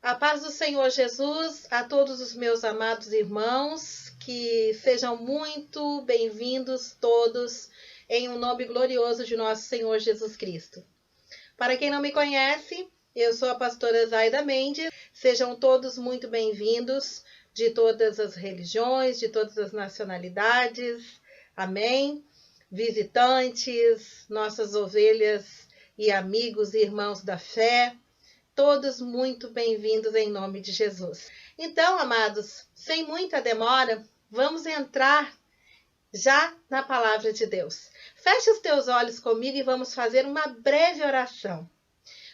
A paz do Senhor Jesus a todos os meus amados irmãos, que sejam muito bem-vindos todos em um nome glorioso de nosso Senhor Jesus Cristo. Para quem não me conhece, eu sou a pastora Zaida Mendes. Sejam todos muito bem-vindos, de todas as religiões, de todas as nacionalidades. Amém? Visitantes, nossas ovelhas e amigos e irmãos da fé. Todos muito bem-vindos em nome de Jesus. Então, amados, sem muita demora, vamos entrar já na palavra de Deus. Feche os teus olhos comigo e vamos fazer uma breve oração.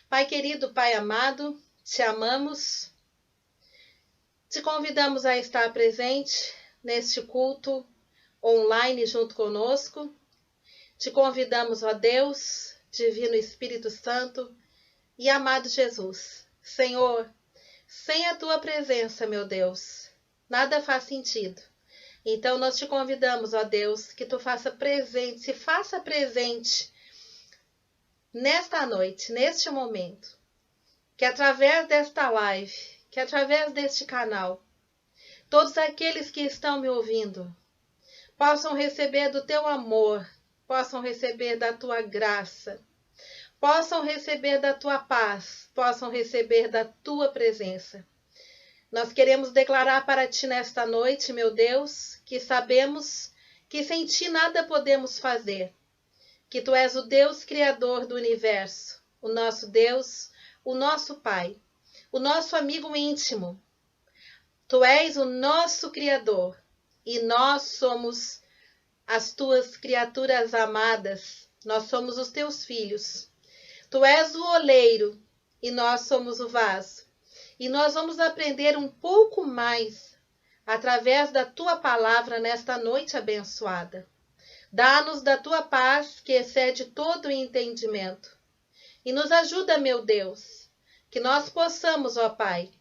Pai querido, Pai amado, te amamos. Te convidamos a estar presente neste culto online junto conosco. Te convidamos, ó Deus, Divino Espírito Santo, e amado Jesus, Senhor, sem a tua presença, meu Deus, nada faz sentido. Então nós te convidamos, ó Deus, que tu se faça presente nesta noite, neste momento, que através desta live, que através deste canal, todos aqueles que estão me ouvindo possam receber do teu amor, possam receber da tua graça, possam receber da tua paz, possam receber da tua presença. Nós queremos declarar para ti nesta noite, meu Deus, que sabemos que sem ti nada podemos fazer, que tu és o Deus Criador do universo, o nosso Deus, o nosso Pai, o nosso amigo íntimo. Tu és o nosso Criador e nós somos as tuas criaturas amadas, nós somos os teus filhos. Tu és o oleiro e nós somos o vaso. E nós vamos aprender um pouco mais através da tua palavra nesta noite abençoada. Dá-nos da tua paz que excede todo o entendimento. E nos ajuda, meu Deus, que nós possamos, ó Pai,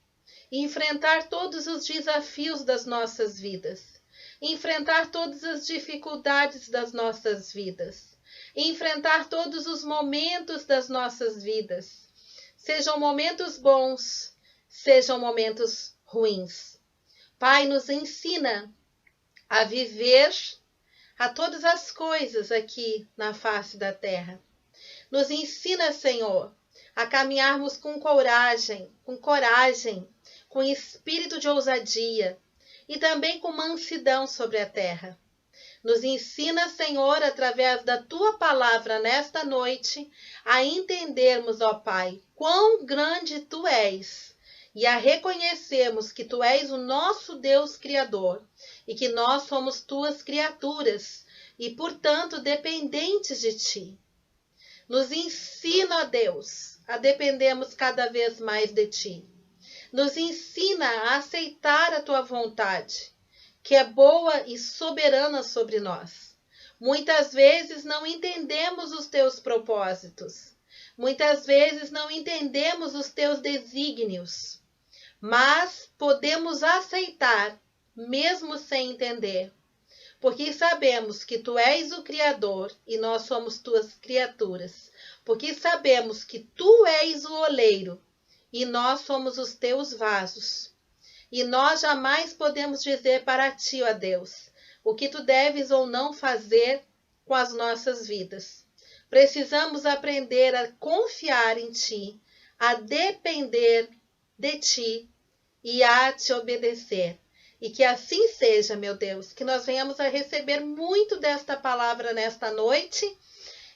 enfrentar todos os desafios das nossas vidas, enfrentar todas as dificuldades das nossas vidas, enfrentar todos os momentos das nossas vidas, sejam momentos bons, sejam momentos ruins. Pai, nos ensina a viver a todas as coisas aqui na face da terra. Nos ensina, Senhor, a caminharmos com coragem, com espírito de ousadia e também com mansidão sobre a terra. Nos ensina, Senhor, através da tua palavra nesta noite, a entendermos, ó Pai, quão grande tu és e a reconhecermos que tu és o nosso Deus Criador e que nós somos tuas criaturas e, portanto, dependentes de ti. Nos ensina, ó Deus, a dependermos cada vez mais de ti. Nos ensina a aceitar a tua vontade, que é boa e soberana sobre nós. Muitas vezes não entendemos os teus propósitos. Muitas vezes não entendemos os teus desígnios. Mas podemos aceitar, mesmo sem entender. Porque sabemos que tu és o Criador e nós somos tuas criaturas. Porque sabemos que tu és o oleiro e nós somos os teus vasos. E nós jamais podemos dizer para ti, ó Deus, o que tu deves ou não fazer com as nossas vidas. Precisamos aprender a confiar em ti, a depender de ti e a te obedecer. E que assim seja, meu Deus, que nós venhamos a receber muito desta palavra nesta noite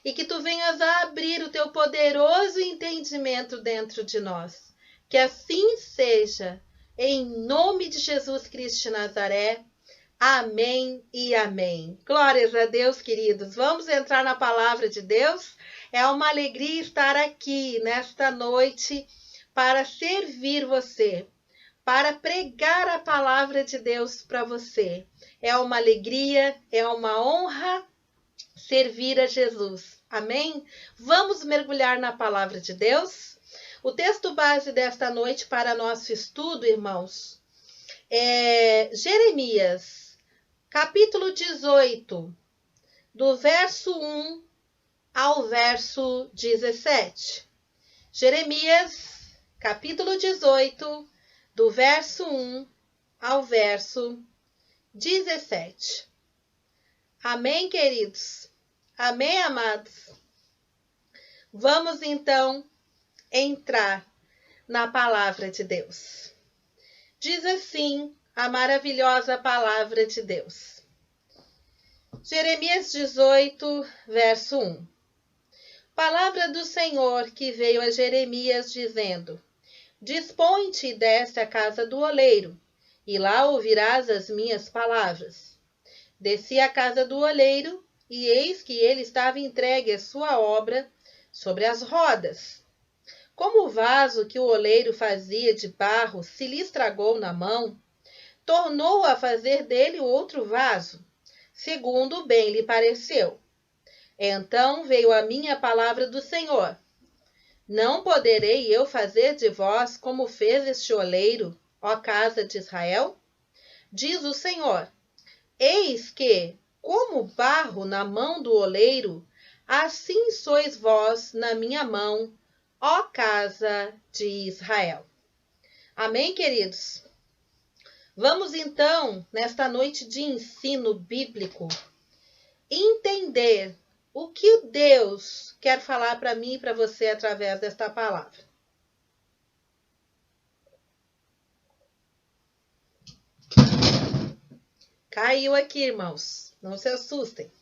e que tu venhas a abrir o teu poderoso entendimento dentro de nós. Que assim seja. Em nome de Jesus Cristo de Nazaré, amém e amém. Glórias a Deus, queridos. Vamos entrar na palavra de Deus. É uma alegria estar aqui nesta noite para servir você, para pregar a palavra de Deus para você. É uma alegria, é uma honra servir a Jesus. Amém? Vamos mergulhar na palavra de Deus? O texto base desta noite para nosso estudo, irmãos, é Jeremias, capítulo 18, do verso 1 ao verso 17. Jeremias, capítulo 18, do verso 1 ao verso 17. Amém, queridos? Amém, amados? Vamos, então, entrar na palavra de Deus. Diz assim a maravilhosa palavra de Deus. Jeremias 18, verso 1. Palavra do Senhor que veio a Jeremias dizendo: Dispõe-te e desce à casa do oleiro, e lá ouvirás as minhas palavras. Desci à casa do oleiro, e eis que ele estava entregue à sua obra sobre as rodas. Como o vaso que o oleiro fazia de barro se lhe estragou na mão, tornou a fazer dele outro vaso, segundo bem lhe pareceu. Então veio a mim a palavra do Senhor: Não poderei eu fazer de vós como fez este oleiro, ó casa de Israel? Diz o Senhor: Eis que, como barro na mão do oleiro, assim sois vós na minha mão, ó casa de Israel. Amém, queridos? Vamos então, nesta noite de ensino bíblico, entender o que Deus quer falar para mim e para você através desta palavra. Caiu aqui, irmãos. Não se assustem.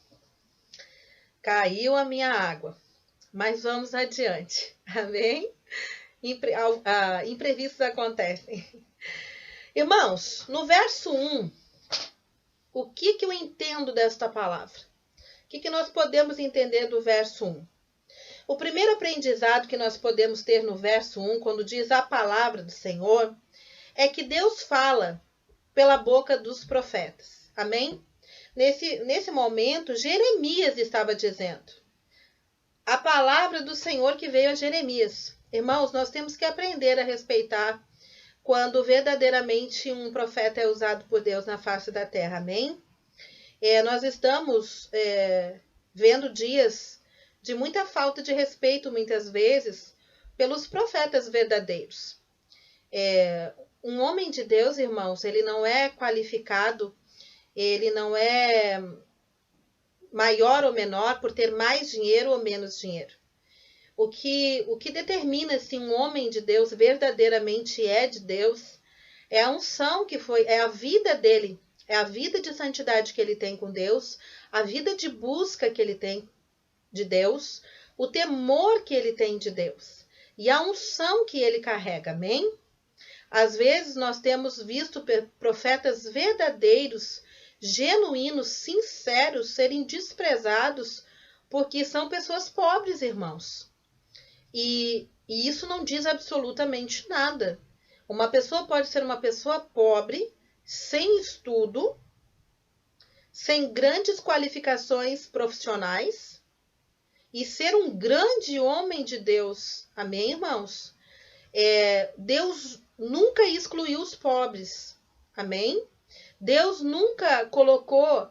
Caiu a minha água. Mas vamos adiante. Amém? Imprevistos acontecem. Irmãos, no verso 1, o que eu entendo desta palavra? O que nós podemos entender do verso 1? O primeiro aprendizado que nós podemos ter no verso 1, quando diz a palavra do Senhor, é que Deus fala pela boca dos profetas. Amém? Nesse momento, Jeremias estava dizendo. A palavra do Senhor que veio a Jeremias. Irmãos, nós temos que aprender a respeitar quando verdadeiramente um profeta é usado por Deus na face da terra. Amém? Nós estamos vendo dias de muita falta de respeito, muitas vezes, pelos profetas verdadeiros. Um homem de Deus, irmãos, ele não é qualificado, ele não é maior ou menor por ter mais dinheiro ou menos dinheiro. O que determina se um homem de Deus verdadeiramente é de Deus é a unção é a vida dele, é a vida de santidade que ele tem com Deus, a vida de busca que ele tem de Deus, o temor que ele tem de Deus e a unção que ele carrega. Amém? Às vezes nós temos visto profetas verdadeiros, genuínos, sinceros, serem desprezados porque são pessoas pobres, irmãos. E isso não diz absolutamente nada. Uma pessoa pode ser uma pessoa pobre, sem estudo, sem grandes qualificações profissionais e ser um grande homem de Deus. Amém, irmãos? Deus nunca excluiu os pobres. Amém? Deus nunca colocou,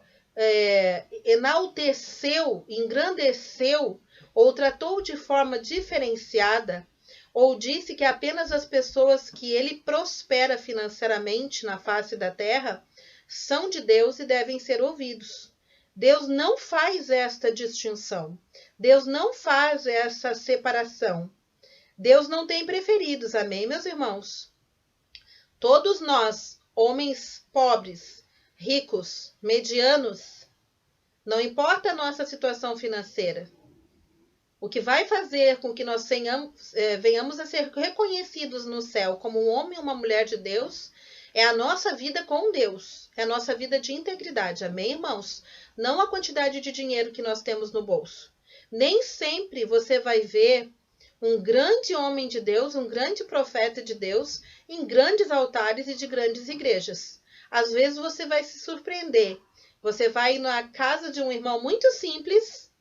enalteceu, engrandeceu ou tratou de forma diferenciada ou disse que apenas as pessoas que ele prospera financeiramente na face da terra são de Deus e devem ser ouvidos. Deus não faz esta distinção. Deus não faz essa separação. Deus não tem preferidos. Amém, meus irmãos? Todos nós, homens pobres, ricos, medianos, não importa a nossa situação financeira, o que vai fazer com que nós venhamos a ser reconhecidos no céu como um homem e uma mulher de Deus é a nossa vida com Deus, é a nossa vida de integridade. Amém, irmãos? Não a quantidade de dinheiro que nós temos no bolso. Nem sempre você vai ver um grande homem de Deus, um grande profeta de Deus em grandes altares e de grandes igrejas. Às vezes você vai se surpreender. Você vai na casa de um irmão muito simples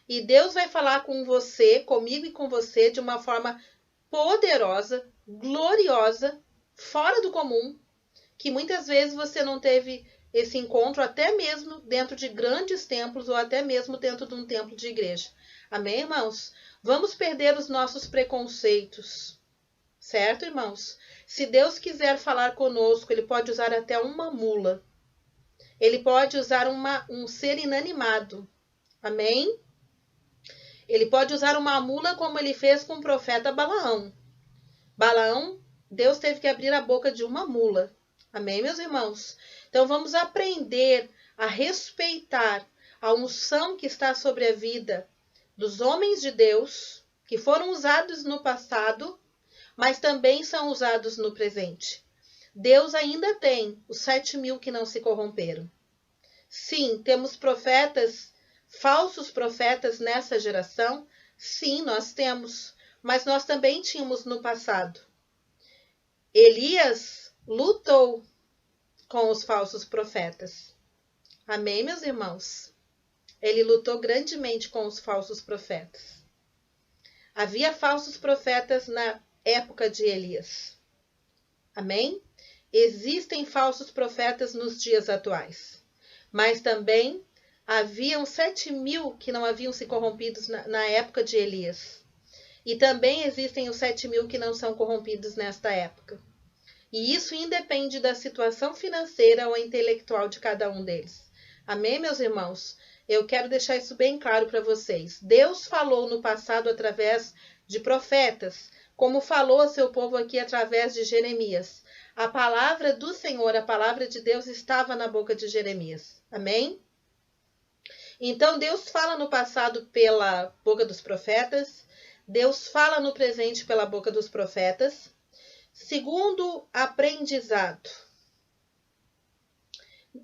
e Deus vai falar com você, comigo e com você, de uma forma poderosa, gloriosa, fora do comum, que muitas vezes você não teve esse encontro até mesmo dentro de grandes templos ou até mesmo dentro de um templo de igreja. Amém, irmãos? Vamos perder os nossos preconceitos. certo, irmãos? Se Deus quiser falar conosco, Ele pode usar até uma mula. Ele pode usar um ser inanimado. Amém? Ele pode usar uma mula como Ele fez com o profeta Balaão. Balaão, Deus teve que abrir a boca de uma mula. Amém, meus irmãos? Então vamos aprender a respeitar a unção que está sobre a vida dos homens de Deus, que foram usados no passado, mas também são usados no presente. Deus ainda tem os 7.000 que não se corromperam. Sim, temos profetas, falsos profetas nessa geração. Sim, nós temos, mas nós também tínhamos no passado. Elias lutou com os falsos profetas. Amém, meus irmãos? Ele lutou grandemente com os falsos profetas. Havia falsos profetas na época de Elias. Amém? Existem falsos profetas nos dias atuais. Mas também haviam 7.000 que não haviam se corrompidos na época de Elias. E também existem os 7.000 que não são corrompidos nesta época. E isso independe da situação financeira ou intelectual de cada um deles. Amém, meus irmãos? Eu quero deixar isso bem claro para vocês. Deus falou no passado através de profetas, como falou ao seu povo aqui através de Jeremias. A palavra do Senhor, a palavra de Deus estava na boca de Jeremias. Amém? Então, Deus fala no passado pela boca dos profetas. Deus fala no presente pela boca dos profetas. Segundo aprendizado.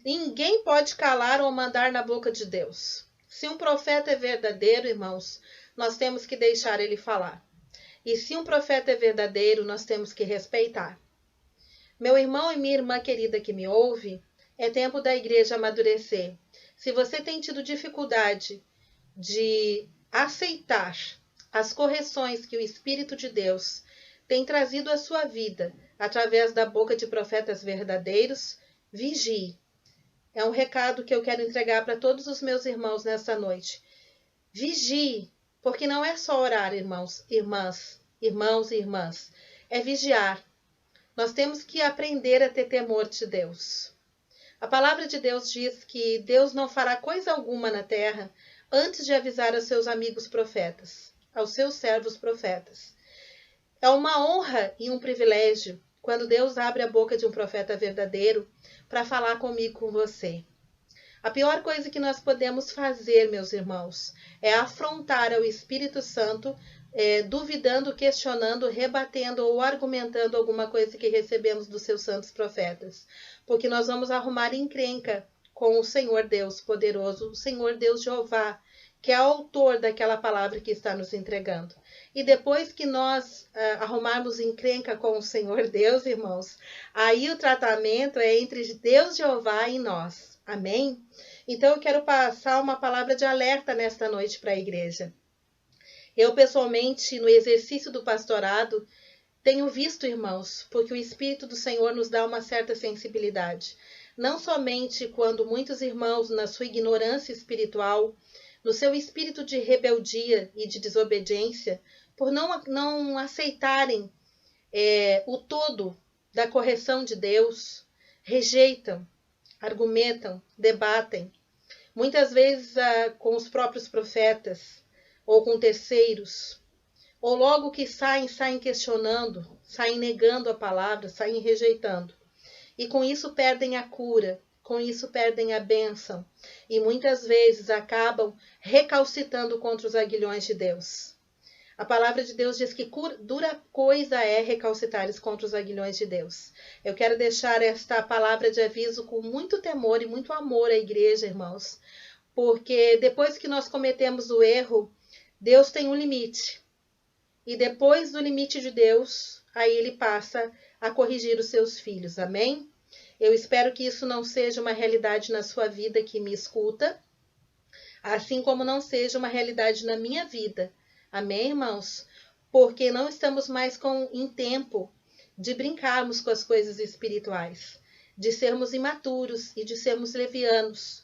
Ninguém pode calar ou mandar na boca de Deus. Se um profeta é verdadeiro, irmãos, nós temos que deixar ele falar. E se um profeta é verdadeiro, nós temos que respeitar. Meu irmão e minha irmã querida que me ouve, é tempo da igreja amadurecer. Se você tem tido dificuldade de aceitar as correções que o Espírito de Deus tem trazido à sua vida através da boca de profetas verdadeiros, vigie. É um recado que eu quero entregar para todos os meus irmãos nessa noite. Vigie, porque não é só orar, irmãos e irmãs. É vigiar. Nós temos que aprender a ter temor de Deus. A palavra de Deus diz que Deus não fará coisa alguma na terra antes de avisar aos seus amigos profetas, aos seus servos profetas. É uma honra e um privilégio quando Deus abre a boca de um profeta verdadeiro para falar comigo, com você. A pior coisa que nós podemos fazer, meus irmãos, é afrontar ao Espírito Santo, duvidando, questionando, rebatendo ou argumentando alguma coisa que recebemos dos seus santos profetas. Porque nós vamos arrumar encrenca com o Senhor Deus poderoso, o Senhor Deus Jeová, que é autor daquela palavra que está nos entregando. E depois que nós arrumarmos encrenca com o Senhor Deus, irmãos, aí o tratamento é entre Deus Jeová e nós. Amém? Então eu quero passar uma palavra de alerta nesta noite para a igreja. Eu pessoalmente, no exercício do pastorado, tenho visto, irmãos, porque o Espírito do Senhor nos dá uma certa sensibilidade. Não somente quando muitos irmãos, na sua ignorância espiritual, no seu espírito de rebeldia e de desobediência, por não aceitarem o todo da correção de Deus, rejeitam, argumentam, debatem, muitas vezes com os próprios profetas ou com terceiros, ou logo que saem questionando, saem negando a palavra, saem rejeitando. E com isso perdem a cura, com isso perdem a bênção, e muitas vezes acabam recalcitando contra os aguilhões de Deus. A palavra de Deus diz que dura coisa é recalcitares contra os aguilhões de Deus. Eu quero deixar esta palavra de aviso com muito temor e muito amor à igreja, irmãos, porque depois que nós cometemos o erro, Deus tem um limite. E depois do limite de Deus, aí ele passa a corrigir os seus filhos. Amém? Eu espero que isso não seja uma realidade na sua vida que me escuta, assim como não seja uma realidade na minha vida. Amém, irmãos? Porque não estamos mais em tempo de brincarmos com as coisas espirituais, de sermos imaturos e de sermos levianos.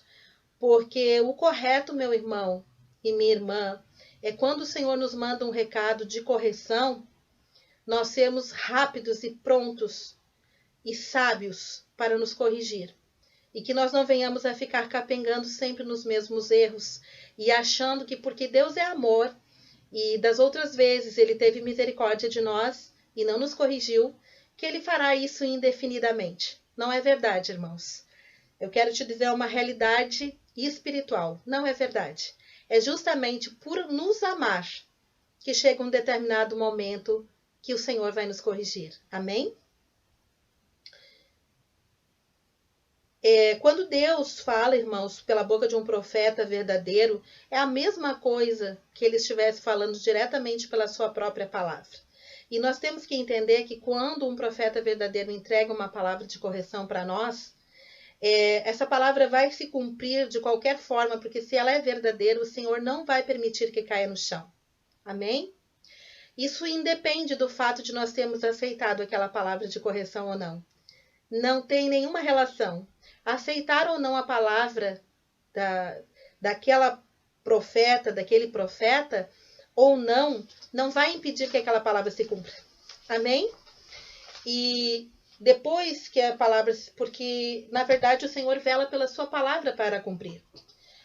Porque o correto, meu irmão e minha irmã, é quando o Senhor nos manda um recado de correção, nós sermos rápidos e prontos e sábios para nos corrigir. E que nós não venhamos a ficar capengando sempre nos mesmos erros e achando que porque Deus é amor e das outras vezes Ele teve misericórdia de nós e não nos corrigiu, que Ele fará isso indefinidamente. Não é verdade, irmãos. Eu quero te dizer uma realidade espiritual. Não é verdade. É justamente por nos amar que chega um determinado momento que o Senhor vai nos corrigir. Amém? Quando Deus fala, irmãos, pela boca de um profeta verdadeiro, é a mesma coisa que ele estivesse falando diretamente pela sua própria palavra. E nós temos que entender que quando um profeta verdadeiro entrega uma palavra de correção para nós, essa palavra vai se cumprir de qualquer forma, porque se ela é verdadeira, o Senhor não vai permitir que caia no chão. Amém? Isso independe do fato de nós termos aceitado aquela palavra de correção ou não. Não tem nenhuma relação. Aceitar ou não a palavra daquela profeta, daquele profeta, ou não vai impedir que aquela palavra se cumpra. Amém? E depois que a palavra... Porque, na verdade, o Senhor vela pela sua palavra para cumprir.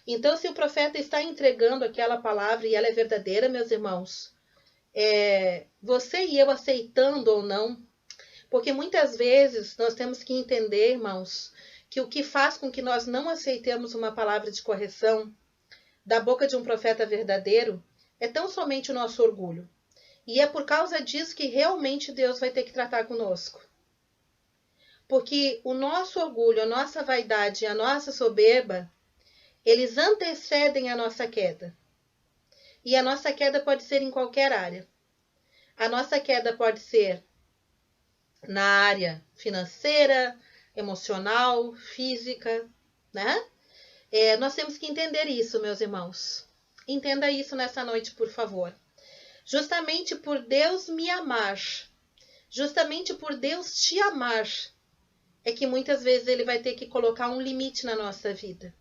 Então, se o profeta está entregando aquela palavra e ela é verdadeira, meus irmãos, você e eu aceitando ou não, porque muitas vezes nós temos que entender, irmãos, que o que faz com que nós não aceitemos uma palavra de correção da boca de um profeta verdadeiro é tão somente o nosso orgulho. E é por causa disso que realmente Deus vai ter que tratar conosco. Porque o nosso orgulho, a nossa vaidade e a nossa soberba, eles antecedem a nossa queda. E a nossa queda pode ser em qualquer área. A nossa queda pode ser na área financeira, emocional, física, né? Nós temos que entender isso, meus irmãos. Entenda isso nessa noite, por favor. Justamente por Deus me amar, justamente por Deus te amar, é que muitas vezes Ele vai ter que colocar um limite na nossa vida.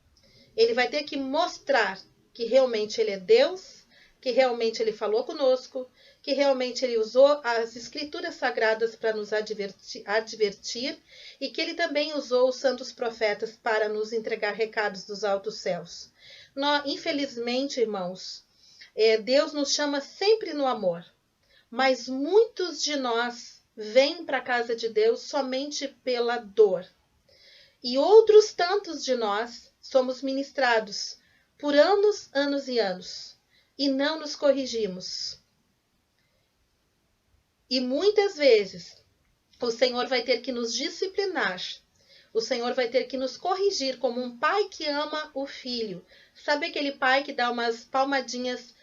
Ele vai ter que mostrar que realmente Ele é Deus, que realmente Ele falou conosco, que realmente Ele usou as Escrituras Sagradas para nos advertir e que Ele também usou os santos profetas para nos entregar recados dos altos céus. Infelizmente, irmãos, Deus nos chama sempre no amor, mas muitos de nós vêm para a casa de Deus somente pela dor. E outros tantos de nós somos ministrados por anos, anos e anos e não nos corrigimos. E muitas vezes o Senhor vai ter que nos disciplinar. O Senhor vai ter que nos corrigir como um pai que ama o filho. Sabe aquele pai que dá umas palmadinhas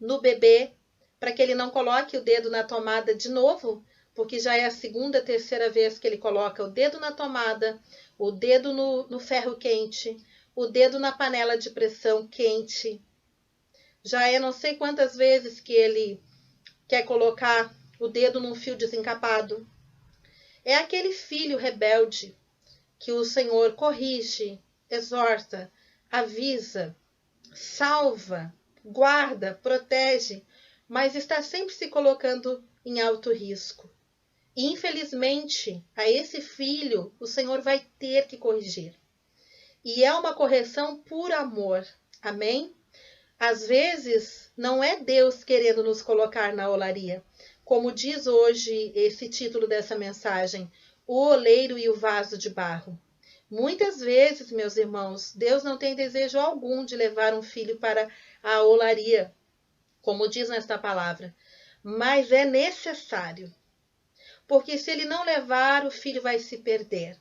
no bebê para que ele não coloque o dedo na tomada de novo? Porque já é a segunda, terceira vez que ele coloca o dedo na tomada, o dedo no ferro quente, o dedo na panela de pressão quente. Já é não sei quantas vezes que ele quer colocar o dedo num fio desencapado. É aquele filho rebelde que o Senhor corrige, exorta, avisa, salva, guarda, protege, mas está sempre se colocando em alto risco. E, infelizmente, a esse filho o Senhor vai ter que corrigir. E é uma correção por amor. Amém? Às vezes, não é Deus querendo nos colocar na olaria. Como diz hoje esse título dessa mensagem, o oleiro e o vaso de barro. Muitas vezes, meus irmãos, Deus não tem desejo algum de levar um filho para a olaria, como diz nesta palavra. Mas é necessário. Porque se ele não levar, o filho vai se perder.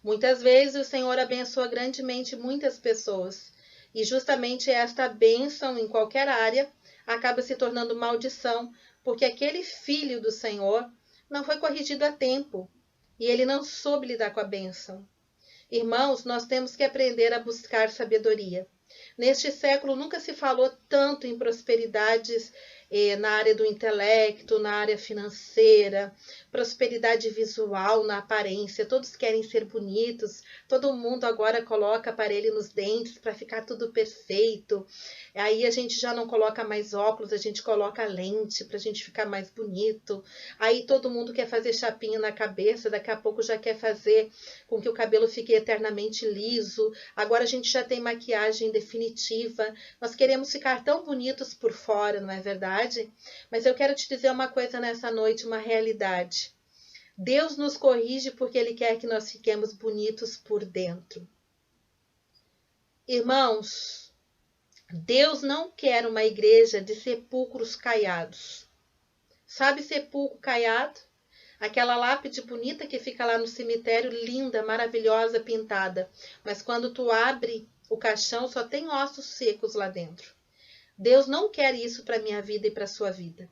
Muitas vezes o Senhor abençoa grandemente muitas pessoas. E justamente esta bênção em qualquer área acaba se tornando maldição, porque aquele filho do Senhor não foi corrigido a tempo e ele não soube lidar com a bênção. Irmãos, nós temos que aprender a buscar sabedoria. Neste século nunca se falou tanto em prosperidades na área do intelecto, na área financeira, prosperidade visual, na aparência. Todos querem ser bonitos, todo mundo agora coloca aparelho nos dentes para ficar tudo perfeito. Aí a gente já não coloca mais óculos, a gente coloca lente para a gente ficar mais bonito. Aí todo mundo quer fazer chapinha na cabeça, daqui a pouco já quer fazer com que o cabelo fique eternamente liso. Agora a gente já tem maquiagem definitiva. Nós queremos ficar tão bonitos por fora, não é verdade? Mas eu quero te dizer uma coisa nessa noite, uma realidade. Deus nos corrige porque Ele quer que nós fiquemos bonitos por dentro. Irmãos, Deus não quer uma igreja de sepulcros caiados. Sabe sepulcro caiado? Aquela lápide bonita que fica lá no cemitério, linda, maravilhosa, pintada. Mas quando tu abre o caixão, só tem ossos secos lá dentro. Deus não quer isso para a minha vida e para a sua vida.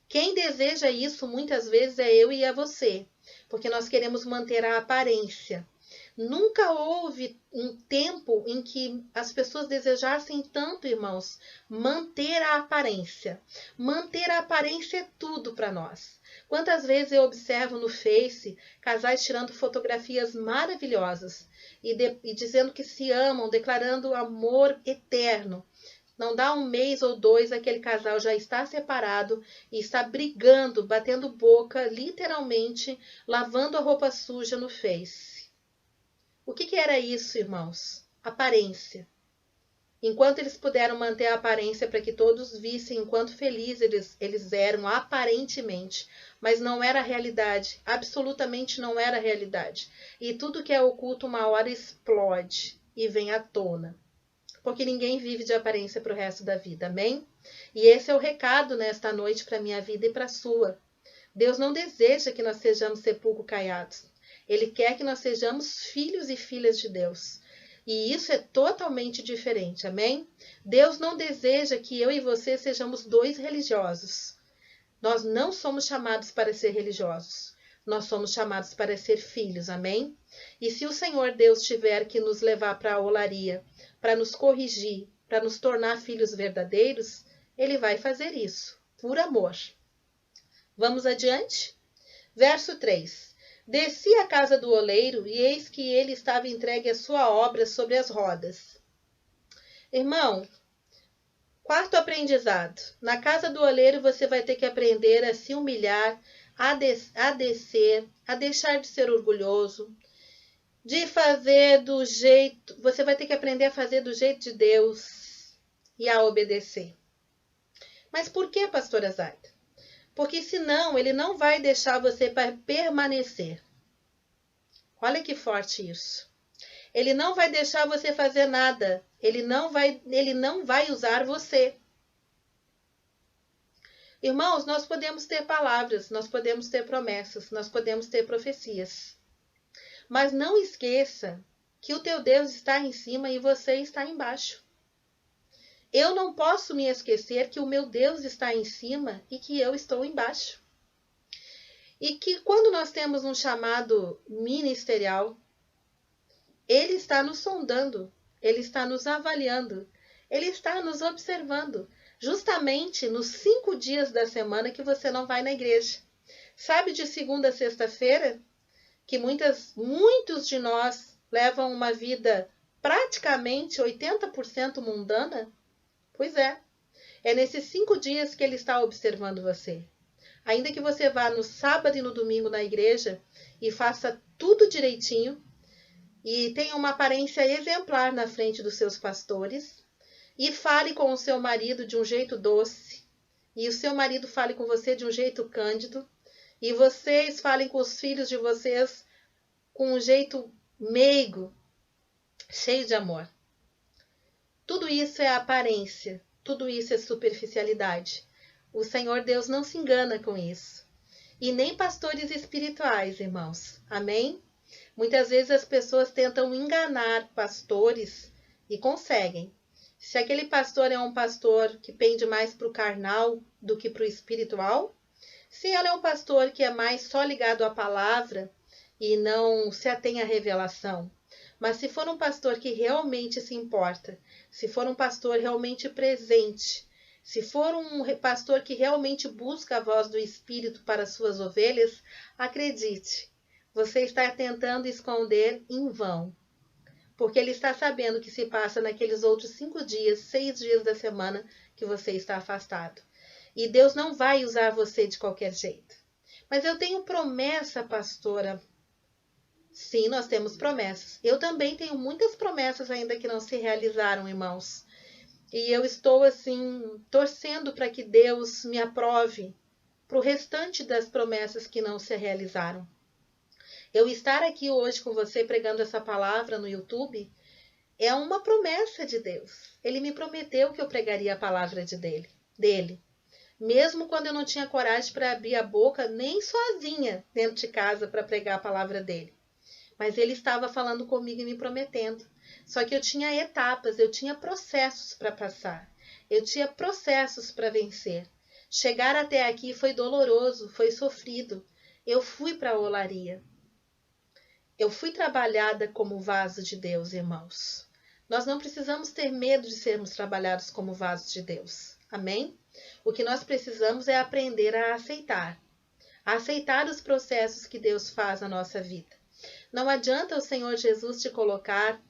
Quem deseja isso muitas vezes é eu e é você, porque nós queremos manter a aparência. Nunca houve um tempo em que as pessoas desejassem tanto, irmãos, manter a aparência. Manter a aparência é tudo para nós. Quantas vezes eu observo no Face casais tirando fotografias maravilhosas e dizendo que se amam, declarando amor eterno. Não dá um mês ou dois, aquele casal já está separado e está brigando, batendo boca, literalmente, lavando a roupa suja no Face. O que era isso, irmãos? Aparência. Enquanto eles puderam manter a aparência para que todos vissem o quanto felizes eles eram aparentemente, mas não era a realidade, absolutamente não era a realidade. E tudo que é oculto uma hora explode e vem à tona. Porque ninguém vive de aparência para o resto da vida, amém? E esse é o recado nesta noite para a minha vida e para a sua. Deus não deseja que nós sejamos sepulcro caiados. Ele quer que nós sejamos filhos e filhas de Deus. E isso é totalmente diferente, amém? Deus não deseja que eu e você sejamos dois religiosos. Nós não somos chamados para ser religiosos. Nós somos chamados para ser filhos, amém? E se o Senhor Deus tiver que nos levar para a olaria, para nos corrigir, para nos tornar filhos verdadeiros, Ele vai fazer isso, por amor. Vamos adiante? Verso 3. Desci à casa do oleiro, e eis que ele estava entregue à sua obra sobre as rodas. Irmão, quarto aprendizado. Na casa do oleiro você vai ter que aprender a se humilhar, a descer, a deixar de ser orgulhoso, de fazer do jeito... Você vai ter que aprender a fazer do jeito de Deus e a obedecer. Mas por que, pastora Zaida? Porque senão ele não vai deixar você permanecer. Olha que forte isso. Ele não vai deixar você fazer nada. Ele não vai usar você. Irmãos, nós podemos ter palavras, nós podemos ter promessas, nós podemos ter profecias. Mas não esqueça que o teu Deus está em cima e você está embaixo. Eu não posso me esquecer que o meu Deus está em cima e que eu estou embaixo. E que quando nós temos um chamado ministerial, Ele está nos sondando, Ele está nos avaliando, Ele está nos observando, justamente nos 5 dias da semana que você não vai na igreja. Sabe, de segunda a sexta-feira, que muitos de nós levam uma vida praticamente 80% mundana? Pois é nesses 5 dias que Ele está observando você. Ainda que você vá no sábado e no domingo na igreja e faça tudo direitinho e tenha uma aparência exemplar na frente dos seus pastores e fale com o seu marido de um jeito doce e o seu marido fale com você de um jeito cândido e vocês falem com os filhos de vocês com um jeito meigo, cheio de amor. Tudo isso é aparência, tudo isso é superficialidade. O Senhor Deus não se engana com isso. E nem pastores espirituais, irmãos. Amém? Muitas vezes as pessoas tentam enganar pastores e conseguem. Se aquele pastor é um pastor que pende mais para o carnal do que para o espiritual, se ela é um pastor que é mais só ligado à palavra e não se atém à revelação, mas se for um pastor que realmente se importa, se for um pastor realmente presente, Se for um pastor que realmente busca a voz do Espírito para suas ovelhas, acredite, você está tentando esconder em vão. Porque ele está sabendo o que se passa naqueles outros 5 dias, 6 dias da semana que você está afastado. E Deus não vai usar você de qualquer jeito. Mas eu tenho promessa, pastora. Sim, nós temos promessas. Eu também tenho muitas promessas ainda que não se realizaram, irmãos. E eu estou, assim, torcendo para que Deus me aprove para o restante das promessas que não se realizaram. Eu estar aqui hoje com você pregando essa palavra no YouTube é uma promessa de Deus. Ele me prometeu que eu pregaria a palavra dele. Mesmo quando eu não tinha coragem para abrir a boca, nem sozinha dentro de casa para pregar a palavra dele. Mas ele estava falando comigo e me prometendo. Só que eu tinha etapas, eu tinha processos para passar. Eu tinha processos para vencer. Chegar até aqui foi doloroso, foi sofrido. Eu fui para a olaria. Eu fui trabalhada como vaso de Deus, irmãos. Nós não precisamos ter medo de sermos trabalhados como vasos de Deus. Amém? O que nós precisamos é aprender a aceitar os processos que Deus faz na nossa vida. Não adianta o Senhor Jesus te colocar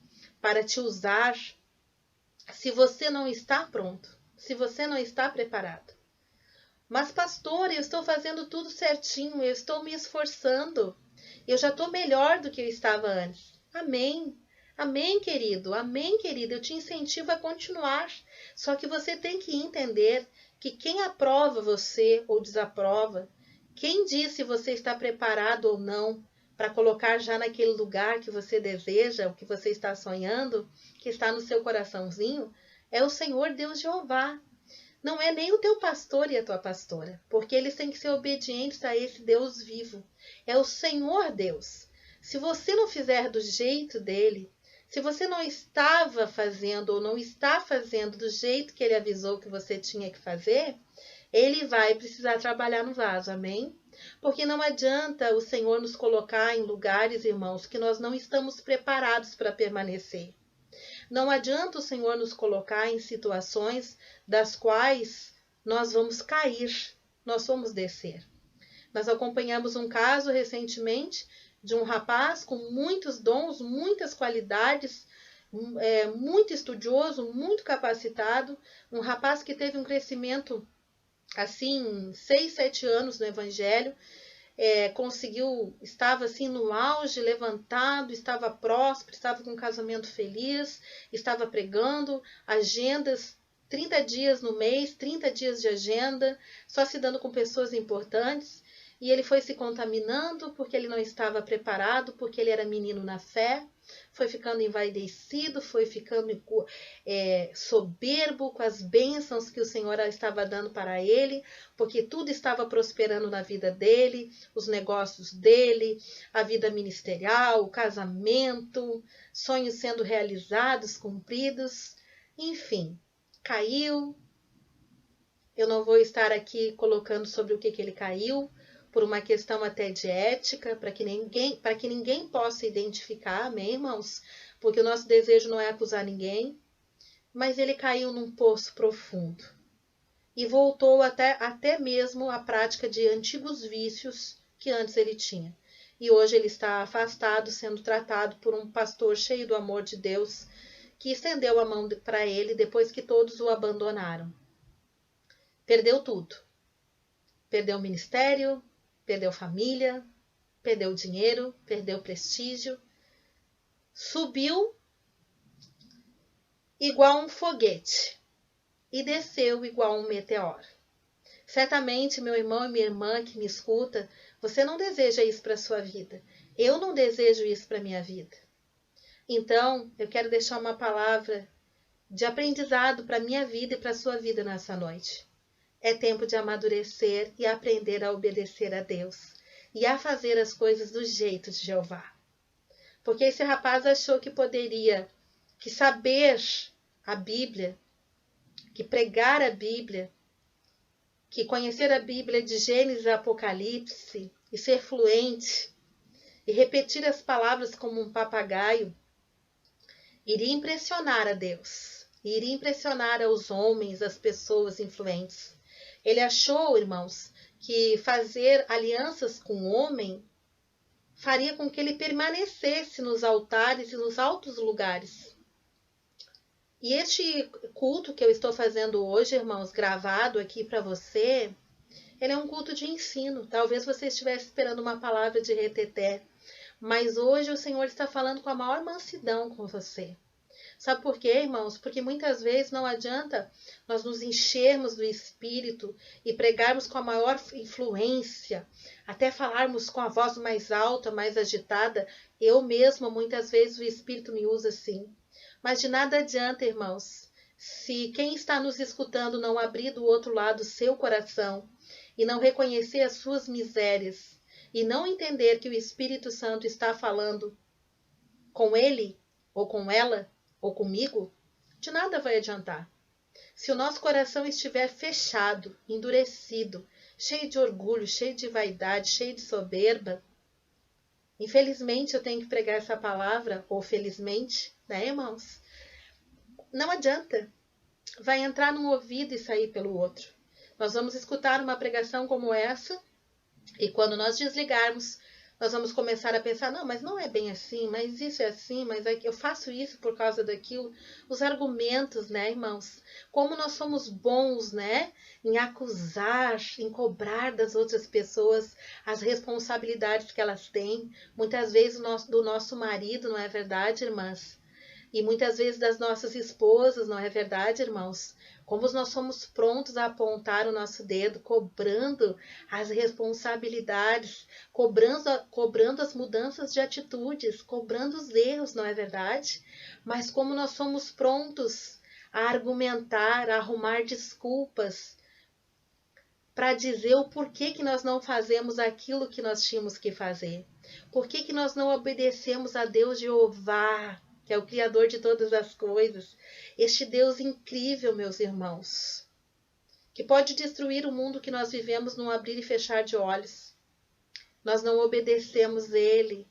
para te usar se você não está pronto, se você não está preparado. Mas, pastor, eu estou fazendo tudo certinho, eu estou me esforçando, eu já estou melhor do que eu estava antes. Amém. Amém, querido. Amém, querida. Eu te incentivo a continuar. Só que você tem que entender que quem aprova você ou desaprova, quem diz se você está preparado ou não para colocar já naquele lugar que você deseja, o que você está sonhando, que está no seu coraçãozinho, é o Senhor Deus Jeová. Não é nem o teu pastor e a tua pastora, porque eles têm que ser obedientes a esse Deus vivo. É o Senhor Deus. Se você não fizer do jeito dele, se você não estava fazendo ou não está fazendo do jeito que ele avisou que você tinha que fazer, ele vai precisar trabalhar no vaso, amém? Porque não adianta o Senhor nos colocar em lugares, irmãos, que nós não estamos preparados para permanecer. Não adianta o Senhor nos colocar em situações das quais nós vamos cair, nós vamos descer. Nós acompanhamos um caso recentemente de um rapaz com muitos dons, muitas qualidades, muito estudioso, muito capacitado, um rapaz que teve um crescimento assim, 6, 7 anos no Evangelho, estava assim no auge, levantado, estava próspero, estava com um casamento feliz, estava pregando, agendas, 30 dias no mês, 30 dias de agenda, só se dando com pessoas importantes, e ele foi se contaminando porque ele não estava preparado, porque ele era menino na fé, foi ficando envaidecido, foi ficando soberbo com as bênçãos que o Senhor estava dando para ele, porque tudo estava prosperando na vida dele, os negócios dele, a vida ministerial, o casamento, sonhos sendo realizados, cumpridos, enfim, caiu. Eu não vou estar aqui colocando sobre o que ele caiu, por uma questão até de ética, para que ninguém possa identificar, amém, irmãos? Porque o nosso desejo não é acusar ninguém, mas ele caiu num poço profundo e voltou até mesmo à prática de antigos vícios que antes ele tinha. E hoje ele está afastado, sendo tratado por um pastor cheio do amor de Deus, que estendeu a mão para ele depois que todos o abandonaram. Perdeu tudo. Perdeu o ministério, perdeu família, perdeu dinheiro, perdeu prestígio. Subiu igual um foguete e desceu igual um meteoro. Certamente, meu irmão e minha irmã que me escuta, você não deseja isso para a sua vida. Eu não desejo isso para a minha vida. Então, eu quero deixar uma palavra de aprendizado para a minha vida e para a sua vida nessa noite. É tempo de amadurecer e aprender a obedecer a Deus e a fazer as coisas do jeito de Jeová. Porque esse rapaz achou que poderia, que saber a Bíblia, que pregar a Bíblia, que conhecer a Bíblia de Gênesis a Apocalipse e ser fluente e repetir as palavras como um papagaio, iria impressionar a Deus. e iria impressionar aos homens, as pessoas influentes. Ele achou, irmãos, que fazer alianças com o homem faria com que ele permanecesse nos altares e nos altos lugares. E este culto que eu estou fazendo hoje, irmãos, gravado aqui para você, ele é um culto de ensino. Talvez você estivesse esperando uma palavra de reteté, mas hoje o Senhor está falando com a maior mansidão com você. Sabe por quê, irmãos? Porque muitas vezes não adianta nós nos enchermos do Espírito e pregarmos com a maior influência, até falarmos com a voz mais alta, mais agitada. Eu mesma, muitas vezes, o Espírito me usa assim. Mas de nada adianta, irmãos, se quem está nos escutando não abrir do outro lado seu coração e não reconhecer as suas misérias e não entender que o Espírito Santo está falando com ele ou com ela, ou comigo, de nada vai adiantar. Se o nosso coração estiver fechado, endurecido, cheio de orgulho, cheio de vaidade, cheio de soberba, infelizmente eu tenho que pregar essa palavra, ou felizmente, né, irmãos? Não adianta. Vai entrar num ouvido e sair pelo outro. Nós vamos escutar uma pregação como essa, e quando nós desligarmos, nós vamos começar a pensar, não, mas não é bem assim, mas isso é assim, mas eu faço isso por causa daquilo. Os argumentos, né, irmãos? Como nós somos bons, né, em acusar, em cobrar das outras pessoas as responsabilidades que elas têm. Muitas vezes do nosso marido, não é verdade, irmãs? E muitas vezes das nossas esposas, não é verdade, irmãos? Como nós somos prontos a apontar o nosso dedo, cobrando as responsabilidades, cobrando as mudanças de atitudes, cobrando os erros, não é verdade? Mas como nós somos prontos a argumentar, a arrumar desculpas para dizer o porquê que nós não fazemos aquilo que nós tínhamos que fazer. Por que nós não obedecemos a Deus Jeová, que é o Criador de todas as coisas, este Deus incrível, meus irmãos, que pode destruir o mundo que nós vivemos num abrir e fechar de olhos. Nós não obedecemos Ele.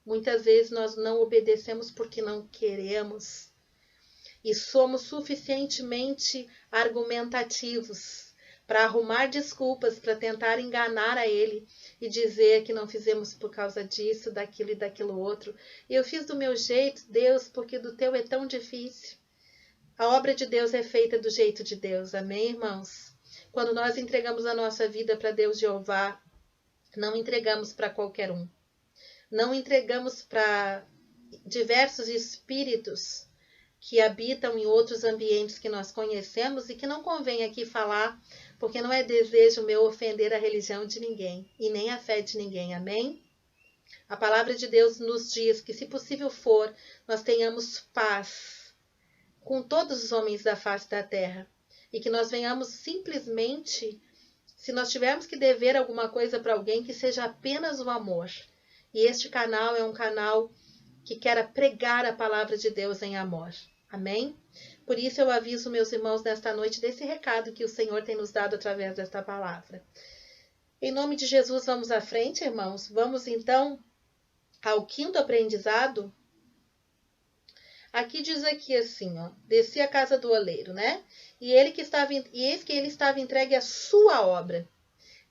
Muitas vezes nós não obedecemos porque não queremos. E somos suficientemente argumentativos para arrumar desculpas, para tentar enganar a Ele e dizer que não fizemos por causa disso, daquilo e daquilo outro. E eu fiz do meu jeito, Deus, porque do teu é tão difícil. A obra de Deus é feita do jeito de Deus, amém, irmãos? Quando nós entregamos a nossa vida para Deus Jeová, não entregamos para qualquer um. Não entregamos para diversos espíritos que habitam em outros ambientes que nós conhecemos e que não convém aqui falar, porque não é desejo meu ofender a religião de ninguém e nem a fé de ninguém, amém? A palavra de Deus nos diz que, se possível for, nós tenhamos paz com todos os homens da face da terra e que nós venhamos simplesmente, se nós tivermos que dever alguma coisa para alguém, que seja apenas o amor. E este canal é um canal que quer pregar a palavra de Deus em amor. Amém? Por isso eu aviso meus irmãos nesta noite desse recado que o Senhor tem nos dado através desta palavra. Em nome de Jesus, vamos à frente, irmãos. Vamos então ao quinto aprendizado. Aqui diz aqui assim, ó, desci a casa do oleiro, né? E eis que ele estava entregue à sua obra.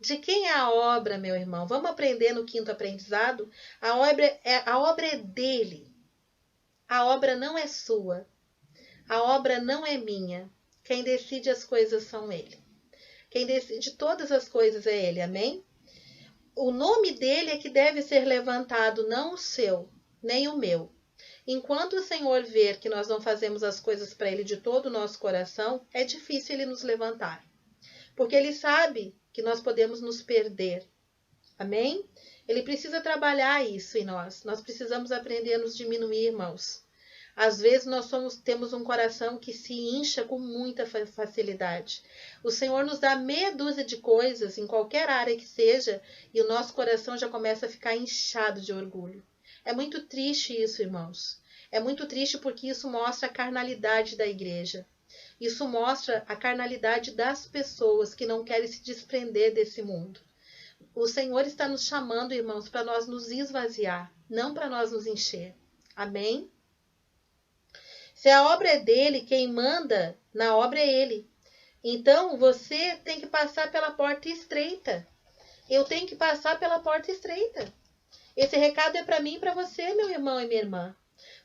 De quem é a obra, meu irmão? Vamos aprender no quinto aprendizado? A obra é dele. A obra não é sua. A obra não é minha. Quem decide as coisas são ele. Quem decide todas as coisas é ele, amém? O nome dele é que deve ser levantado, não o seu, nem o meu. Enquanto o Senhor ver que nós não fazemos as coisas para ele de todo o nosso coração, é difícil ele nos levantar. Porque ele sabe que nós podemos nos perder. Amém? Ele precisa trabalhar isso em nós. Nós precisamos aprender a nos diminuir, irmãos. Às vezes nós temos um coração que se incha com muita facilidade. O Senhor nos dá meia dúzia de coisas, em qualquer área que seja, e o nosso coração já começa a ficar inchado de orgulho. É muito triste isso, irmãos. É muito triste porque isso mostra a carnalidade da igreja. Isso mostra a carnalidade das pessoas que não querem se desprender desse mundo. O Senhor está nos chamando, irmãos, para nós nos esvaziar, não para nós nos encher. Amém? Se a obra é dele, quem manda na obra é ele. Então, você tem que passar pela porta estreita. Eu tenho que passar pela porta estreita. Esse recado é para mim e para você, meu irmão e minha irmã.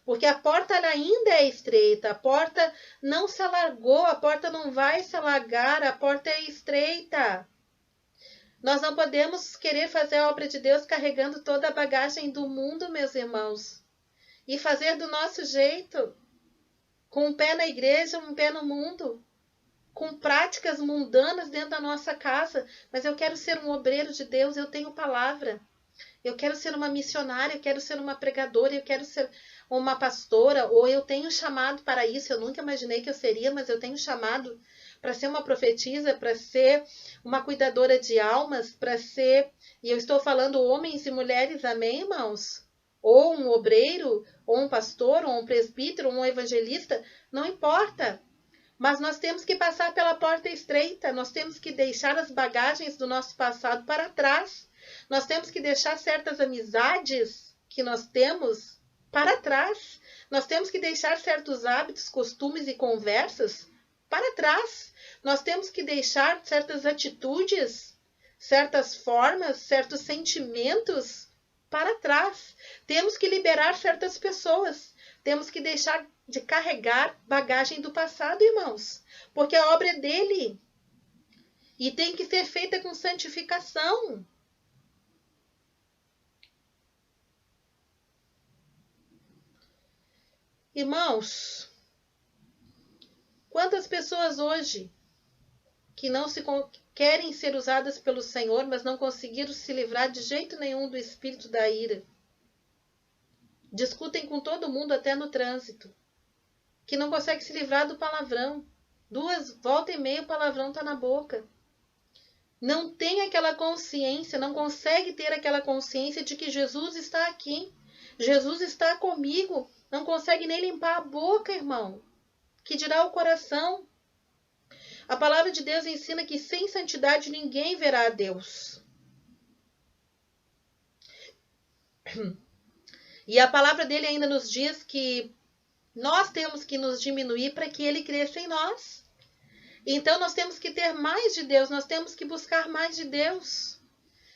Porque a porta ela ainda é estreita, a porta não se alargou, a porta não vai se alargar, a porta é estreita. Nós não podemos querer fazer a obra de Deus carregando toda a bagagem do mundo, meus irmãos. E fazer do nosso jeito, com um pé na igreja, um pé no mundo, com práticas mundanas dentro da nossa casa. Mas eu quero ser um obreiro de Deus, eu tenho palavra. Eu quero ser uma missionária, eu quero ser uma pregadora, eu quero ser uma pastora, ou eu tenho chamado para isso. Eu nunca imaginei que eu seria, mas eu tenho chamado para ser uma profetisa, para ser uma cuidadora de almas, para ser, e eu estou falando homens e mulheres, amém, irmãos? Ou um obreiro, ou um pastor, ou um presbítero, ou um evangelista, não importa. Mas nós temos que passar pela porta estreita, nós temos que deixar as bagagens do nosso passado para trás. Nós temos que deixar certas amizades que nós temos para trás. Nós temos que deixar certos hábitos, costumes e conversas para trás. Nós temos que deixar certas atitudes, certas formas, certos sentimentos para trás. Temos que liberar certas pessoas. Temos que deixar de carregar bagagem do passado, irmãos. Porque a obra é dele. E tem que ser feita com santificação. Irmãos, quantas pessoas hoje que não se querem ser usadas pelo Senhor, mas não conseguiram se livrar de jeito nenhum do espírito da ira. Discutem com todo mundo até no trânsito. Que não consegue se livrar do palavrão. Volta e meia o palavrão está na boca. Não tem aquela consciência, não consegue ter aquela consciência de que Jesus está aqui. Jesus está comigo. Não consegue nem limpar a boca, irmão. Que dirá o coração? A palavra de Deus ensina que sem santidade ninguém verá a Deus. E a palavra dele ainda nos diz que nós temos que nos diminuir para que ele cresça em nós. Então nós temos que ter mais de Deus, nós temos que buscar mais de Deus.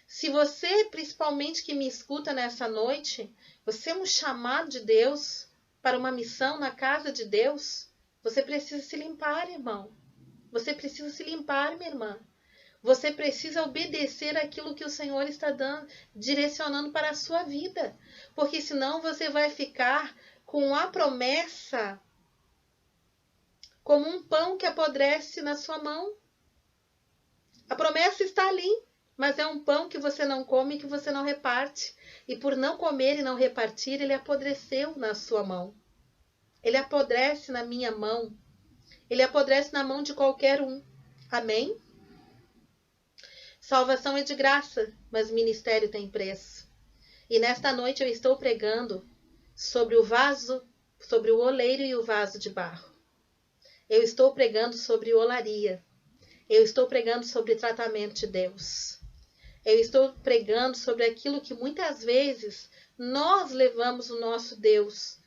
Se você, principalmente que me escuta nessa noite, você é um chamado de Deus para uma missão na casa de Deus, você precisa se limpar, irmão. Você precisa se limpar, minha irmã. Você precisa obedecer aquilo que o Senhor está direcionando para a sua vida. Porque senão você vai ficar com a promessa como um pão que apodrece na sua mão. A promessa está ali, mas é um pão que você não come e que você não reparte. E por não comer e não repartir, ele apodreceu na sua mão. Ele apodrece na minha mão. Ele apodrece na mão de qualquer um. Amém? Salvação é de graça, mas ministério tem preço. E nesta noite eu estou pregando sobre o vaso, sobre o oleiro e o vaso de barro. Eu estou pregando sobre olaria. Eu estou pregando sobre tratamento de Deus. Eu estou pregando sobre aquilo que muitas vezes nós levamos o nosso Deus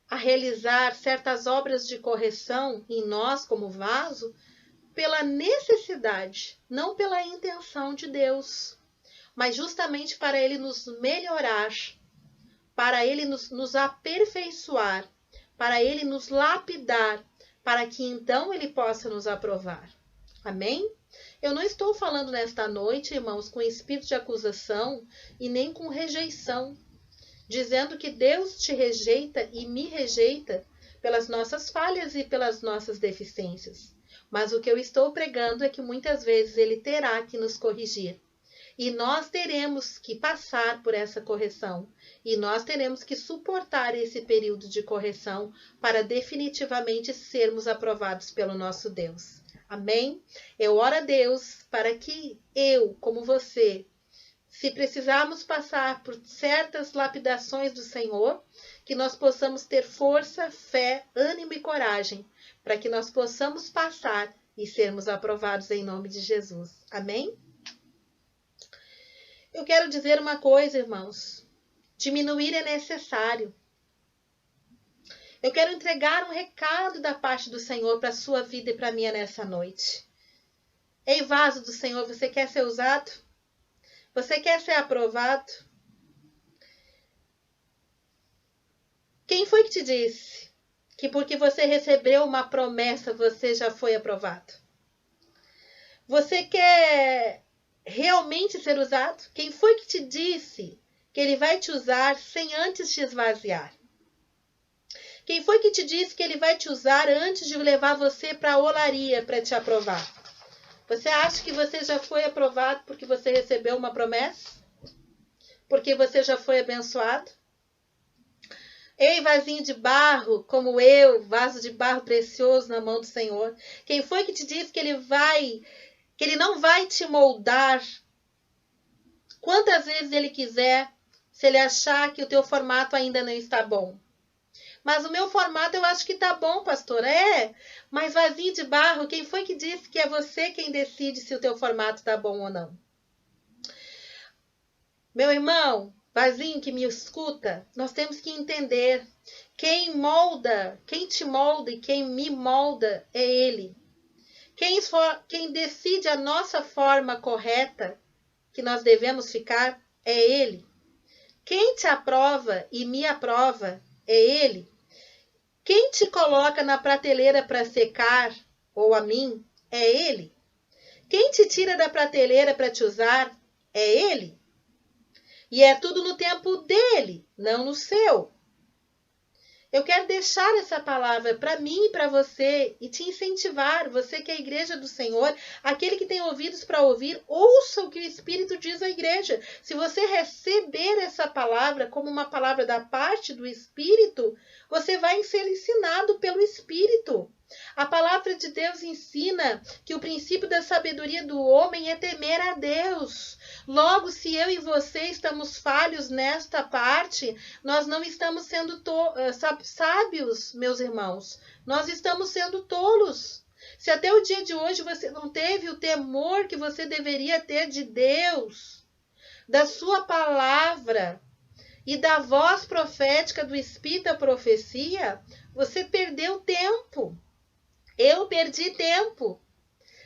a realizar certas obras de correção em nós como vaso pela necessidade, não pela intenção de Deus, mas justamente para Ele nos melhorar, para Ele nos aperfeiçoar, para Ele nos lapidar, para que então Ele possa nos aprovar. Amém? Eu não estou falando nesta noite, irmãos, com espírito de acusação e nem com rejeição, dizendo que Deus te rejeita e me rejeita pelas nossas falhas e pelas nossas deficiências. Mas o que eu estou pregando é que muitas vezes Ele terá que nos corrigir. E nós teremos que passar por essa correção. E nós teremos que suportar esse período de correção para definitivamente sermos aprovados pelo nosso Deus. Amém? Eu oro a Deus para que eu, como você, se precisarmos passar por certas lapidações do Senhor, que nós possamos ter força, fé, ânimo e coragem, para que nós possamos passar e sermos aprovados em nome de Jesus. Amém? Eu quero dizer uma coisa, irmãos. Diminuir é necessário. Eu quero entregar um recado da parte do Senhor para a sua vida e para a minha nessa noite. Ei, vaso do Senhor, você quer ser usado? Você quer ser aprovado? Quem foi que te disse que porque você recebeu uma promessa, você já foi aprovado? Você quer realmente ser usado? Quem foi que te disse que ele vai te usar sem antes te esvaziar? Quem foi que te disse que ele vai te usar antes de levar você para a olaria para te aprovar? Você acha que você já foi aprovado porque você recebeu uma promessa? Porque você já foi abençoado? Ei, vasinho de barro, como eu, vaso de barro precioso na mão do Senhor. Quem foi que te disse que ele não vai te moldar quantas vezes ele quiser, se ele achar que o teu formato ainda não está bom? Mas o meu formato eu acho que tá bom, pastor. Mas vasinho de barro, quem foi que disse que é você quem decide se o teu formato tá bom ou não? Meu irmão, vasinho que me escuta, nós temos que entender. Quem te molda e quem me molda é Ele. Quem decide a nossa forma correta que nós devemos ficar é Ele. Quem te aprova e me aprova é Ele. Quem te coloca na prateleira para secar, ou a mim, é Ele. Quem te tira da prateleira para te usar é Ele. E é tudo no tempo dele, não no seu. Eu quero deixar essa palavra para mim e para você e te incentivar, você que é a igreja do Senhor, aquele que tem ouvidos para ouvir, ouça o que o Espírito diz à igreja. Se você receber essa palavra como uma palavra da parte do Espírito, você vai ser ensinado pelo Espírito. A palavra de Deus ensina que o princípio da sabedoria do homem é temer a Deus. Logo, se eu e você estamos falhos nesta parte, nós não estamos sendo sábios, meus irmãos. Nós estamos sendo tolos. Se até o dia de hoje você não teve o temor que você deveria ter de Deus, da sua palavra e da voz profética do Espírito da profecia, você perdeu tempo. Eu perdi tempo.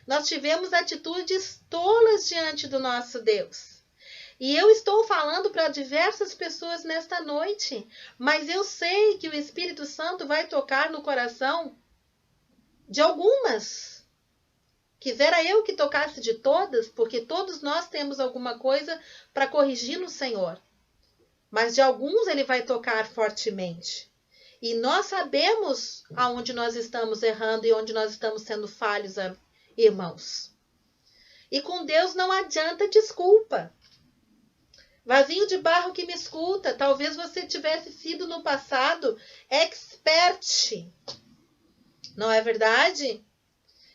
Nós tivemos atitudes tolas diante do nosso Deus. E eu estou falando para diversas pessoas nesta noite, mas eu sei que o Espírito Santo vai tocar no coração de algumas. Quisera eu que tocasse de todas, porque todos nós temos alguma coisa para corrigir no Senhor. Mas de alguns ele vai tocar fortemente. E nós sabemos aonde nós estamos errando e onde nós estamos sendo falhos, irmãos. E com Deus não adianta desculpa. Vasinho de barro que me escuta, talvez você tivesse sido no passado expert, não é verdade?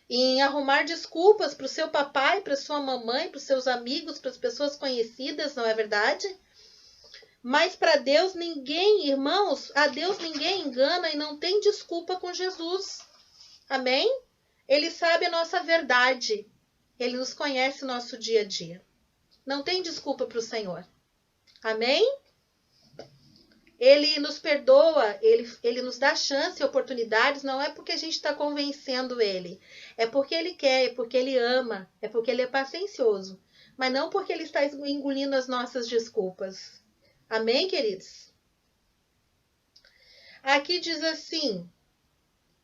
Em arrumar desculpas para o seu papai, para sua mamãe, para os seus amigos, para as pessoas conhecidas, não é verdade? Mas para Deus ninguém, irmãos, a Deus ninguém engana e não tem desculpa com Jesus. Amém? Ele sabe a nossa verdade. Ele nos conhece o nosso dia a dia. Não tem desculpa para o Senhor. Amém? Ele nos perdoa, ele nos dá chance e oportunidades, não é porque a gente está convencendo ele. É porque ele quer, é porque ele ama, é porque ele é paciencioso. Mas não porque ele está engolindo as nossas desculpas. Amém, queridos? Aqui diz assim,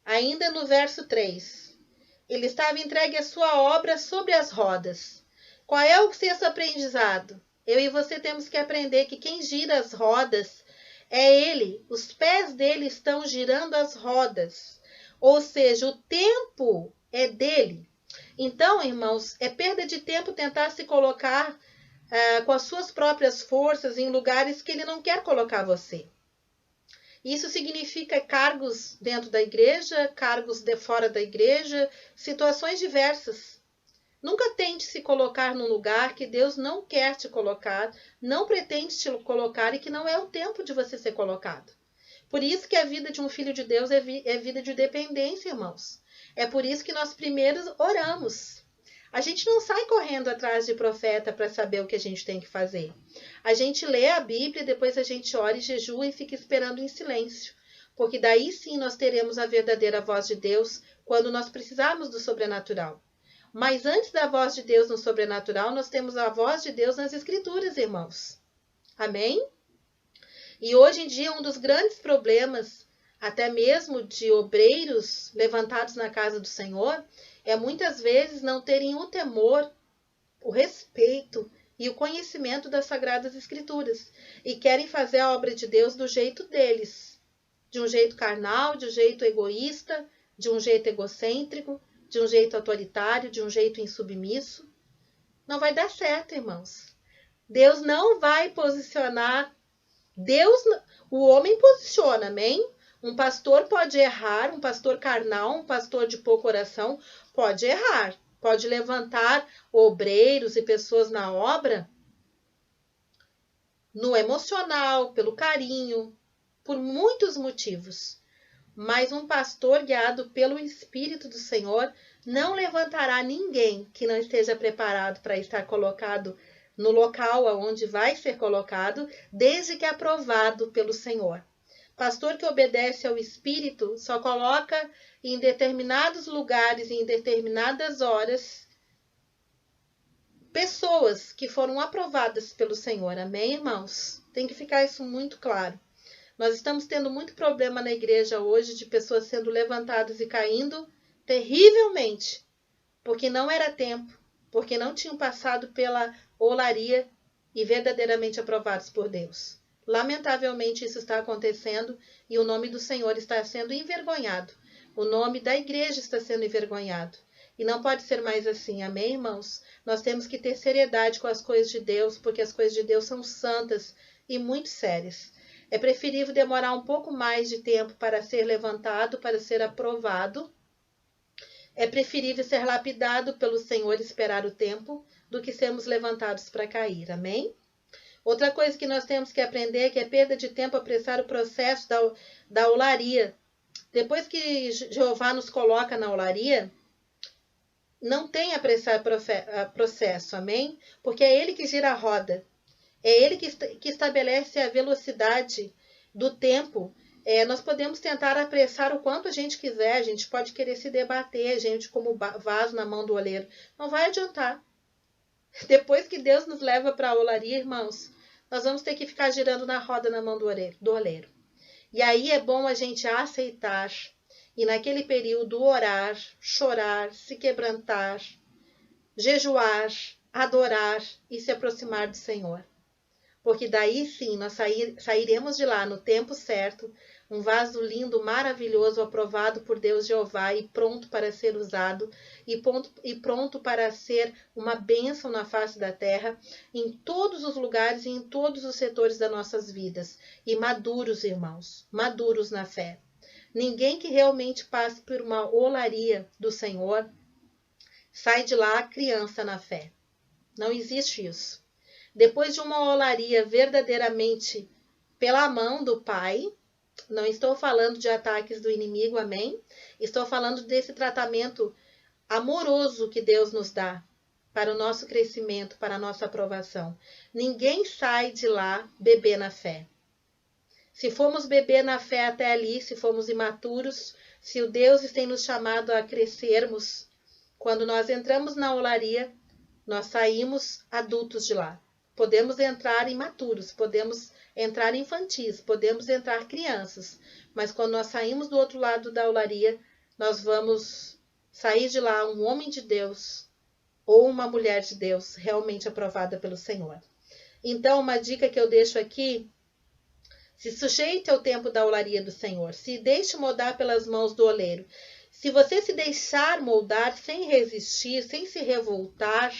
ainda no verso 3. Ele estava entregue a sua obra sobre as rodas. Qual é o sexto aprendizado? Eu e você temos que aprender que quem gira as rodas é ele. Os pés dele estão girando as rodas. Ou seja, o tempo é dele. Então, irmãos, é perda de tempo tentar se colocar com as suas próprias forças em lugares que ele não quer colocar você. Isso significa cargos dentro da igreja, cargos de fora da igreja, situações diversas. Nunca tente se colocar num lugar que Deus não quer te colocar, não pretende te colocar e que não é o tempo de você ser colocado. Por isso que a vida de um filho de Deus é vida de dependência, irmãos. É por isso que nós primeiro oramos. A gente não sai correndo atrás de profeta para saber o que a gente tem que fazer. A gente lê a Bíblia, depois a gente ora e jejua e fica esperando em silêncio. porque daí sim nós teremos a verdadeira voz de Deus quando nós precisarmos do sobrenatural. Mas antes da voz de Deus no sobrenatural, nós temos a voz de Deus nas Escrituras, irmãos. Amém? E hoje em dia, um dos grandes problemas, até mesmo de obreiros levantados na casa do Senhor, é muitas vezes não terem o temor, o respeito e o conhecimento das Sagradas Escrituras. E querem fazer a obra de Deus do jeito deles. De um jeito carnal, de um jeito egoísta, de um jeito egocêntrico, de um jeito autoritário, de um jeito insubmisso. Não vai dar certo, irmãos. Deus não vai posicionar. O homem posiciona, amém? Um pastor pode errar, um pastor carnal, um pastor de pouco coração pode errar. Pode levantar obreiros e pessoas na obra no emocional, pelo carinho, por muitos motivos. Mas um pastor guiado pelo Espírito do Senhor não levantará ninguém que não esteja preparado para estar colocado no local aonde vai ser colocado, desde que aprovado pelo Senhor. Pastor que obedece ao Espírito só coloca em determinados lugares e em determinadas horas pessoas que foram aprovadas pelo Senhor. Amém, irmãos? Tem que ficar isso muito claro. Nós estamos tendo muito problema na igreja hoje de pessoas sendo levantadas e caindo terrivelmente, porque não era tempo, porque não tinham passado pela olaria e verdadeiramente aprovados por Deus. Lamentavelmente isso está acontecendo e o nome do Senhor está sendo envergonhado. O nome da igreja está sendo envergonhado. E não pode ser mais assim, amém, irmãos? Nós temos que ter seriedade com as coisas de Deus, porque as coisas de Deus são santas e muito sérias. É preferível demorar um pouco mais de tempo para ser levantado, para ser aprovado. É preferível ser lapidado pelo Senhor e esperar o tempo, do que sermos levantados para cair, amém? Outra coisa que nós temos que aprender é que é perda de tempo apressar o processo da olaria. Depois que Jeová nos coloca na olaria, não tem apressar processo, amém? Porque é Ele que gira a roda. É Ele que estabelece a velocidade do tempo. Nós podemos tentar apressar o quanto a gente quiser, a gente pode querer se debater, a gente como vaso na mão do oleiro. Não vai adiantar. Depois que Deus nos leva para a olaria, irmãos, nós vamos ter que ficar girando na roda na mão do oleiro. E aí é bom a gente aceitar e naquele período orar, chorar, se quebrantar, jejuar, adorar e se aproximar do Senhor. Porque daí sim nós sairemos de lá no tempo certo, um vaso lindo, maravilhoso, aprovado por Deus Jeová e pronto para ser usado e pronto para ser uma bênção na face da terra, em todos os lugares e em todos os setores das nossas vidas. E maduros, irmãos, maduros na fé. Ninguém que realmente passe por uma olaria do Senhor sai de lá criança na fé. Não existe isso. Depois de uma olaria verdadeiramente pela mão do Pai, não estou falando de ataques do inimigo, amém? Estou falando desse tratamento amoroso que Deus nos dá para o nosso crescimento, para a nossa aprovação. Ninguém sai de lá bebê na fé. Se formos bebê na fé até ali, se formos imaturos, se o Deus tem nos chamado a crescermos, quando nós entramos na olaria, nós saímos adultos de lá. Podemos entrar imaturos, podemos entrar infantis, podemos entrar crianças. Mas quando nós saímos do outro lado da olaria, nós vamos sair de lá um homem de Deus ou uma mulher de Deus realmente aprovada pelo Senhor. Então, uma dica que eu deixo aqui: se sujeite ao tempo da olaria do Senhor. Se deixe moldar pelas mãos do oleiro. Se você se deixar moldar sem resistir, sem se revoltar,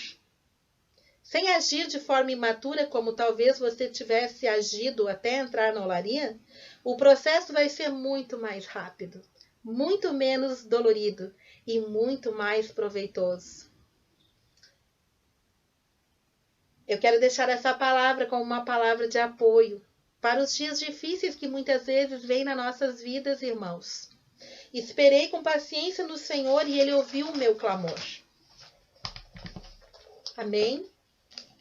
sem agir de forma imatura, como talvez você tivesse agido até entrar na olaria, o processo vai ser muito mais rápido, muito menos dolorido e muito mais proveitoso. Eu quero deixar essa palavra como uma palavra de apoio para os dias difíceis que muitas vezes vêm nas nossas vidas, irmãos. Esperei com paciência no Senhor e Ele ouviu o meu clamor. Amém?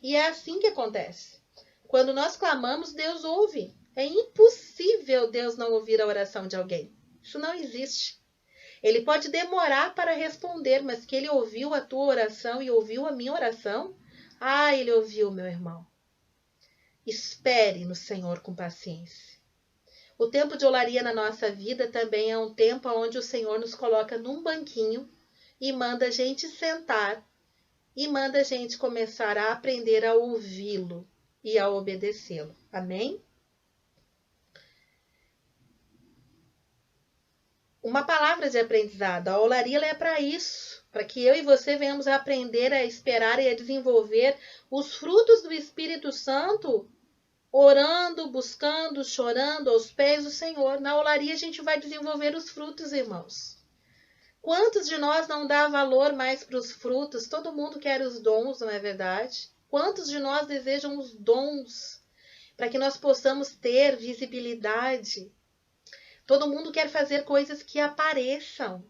E é assim que acontece. Quando nós clamamos, Deus ouve. É impossível Deus não ouvir a oração de alguém. Isso não existe. Ele pode demorar para responder, mas que ele ouviu a tua oração e ouviu a minha oração, ele ouviu, meu irmão. Espere no Senhor com paciência. O tempo de olaria na nossa vida também é um tempo onde o Senhor nos coloca num banquinho e manda a gente sentar e manda a gente começar a aprender a ouvi-lo e a obedecê-lo. Amém? Uma palavra de aprendizado. A olaria é para isso, para que eu e você venhamos a aprender a esperar e a desenvolver os frutos do Espírito Santo, orando, buscando, chorando aos pés do Senhor. Na olaria a gente vai desenvolver os frutos, irmãos. Quantos de nós não dá valor mais para os frutos? Todo mundo quer os dons, não é verdade? Quantos de nós desejam os dons para que nós possamos ter visibilidade? Todo mundo quer fazer coisas que apareçam.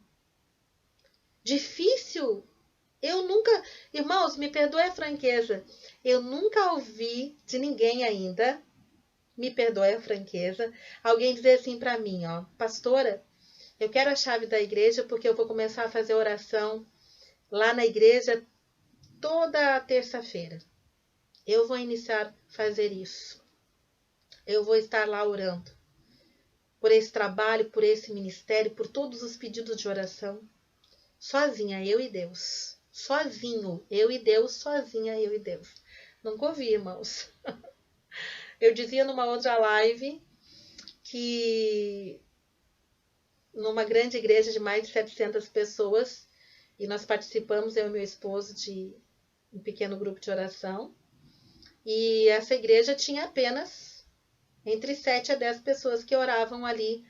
Difícil. Eu nunca... Irmãos, me perdoe a franqueza. Eu nunca ouvi de ninguém ainda, me perdoe a franqueza, alguém dizer assim para mim, pastora, eu quero a chave da igreja porque eu vou começar a fazer oração lá na igreja toda terça-feira. Eu vou iniciar a fazer isso. Eu vou estar lá orando por esse trabalho, por esse ministério, por todos os pedidos de oração. Sozinha, eu e Deus. Sozinho, eu e Deus, sozinha, eu e Deus. Nunca ouvi, irmãos. Eu dizia numa outra live que numa grande igreja de mais de 700 pessoas, e nós participamos, eu e meu esposo, de um pequeno grupo de oração, e essa igreja tinha apenas entre 7 a 10 pessoas que oravam ali.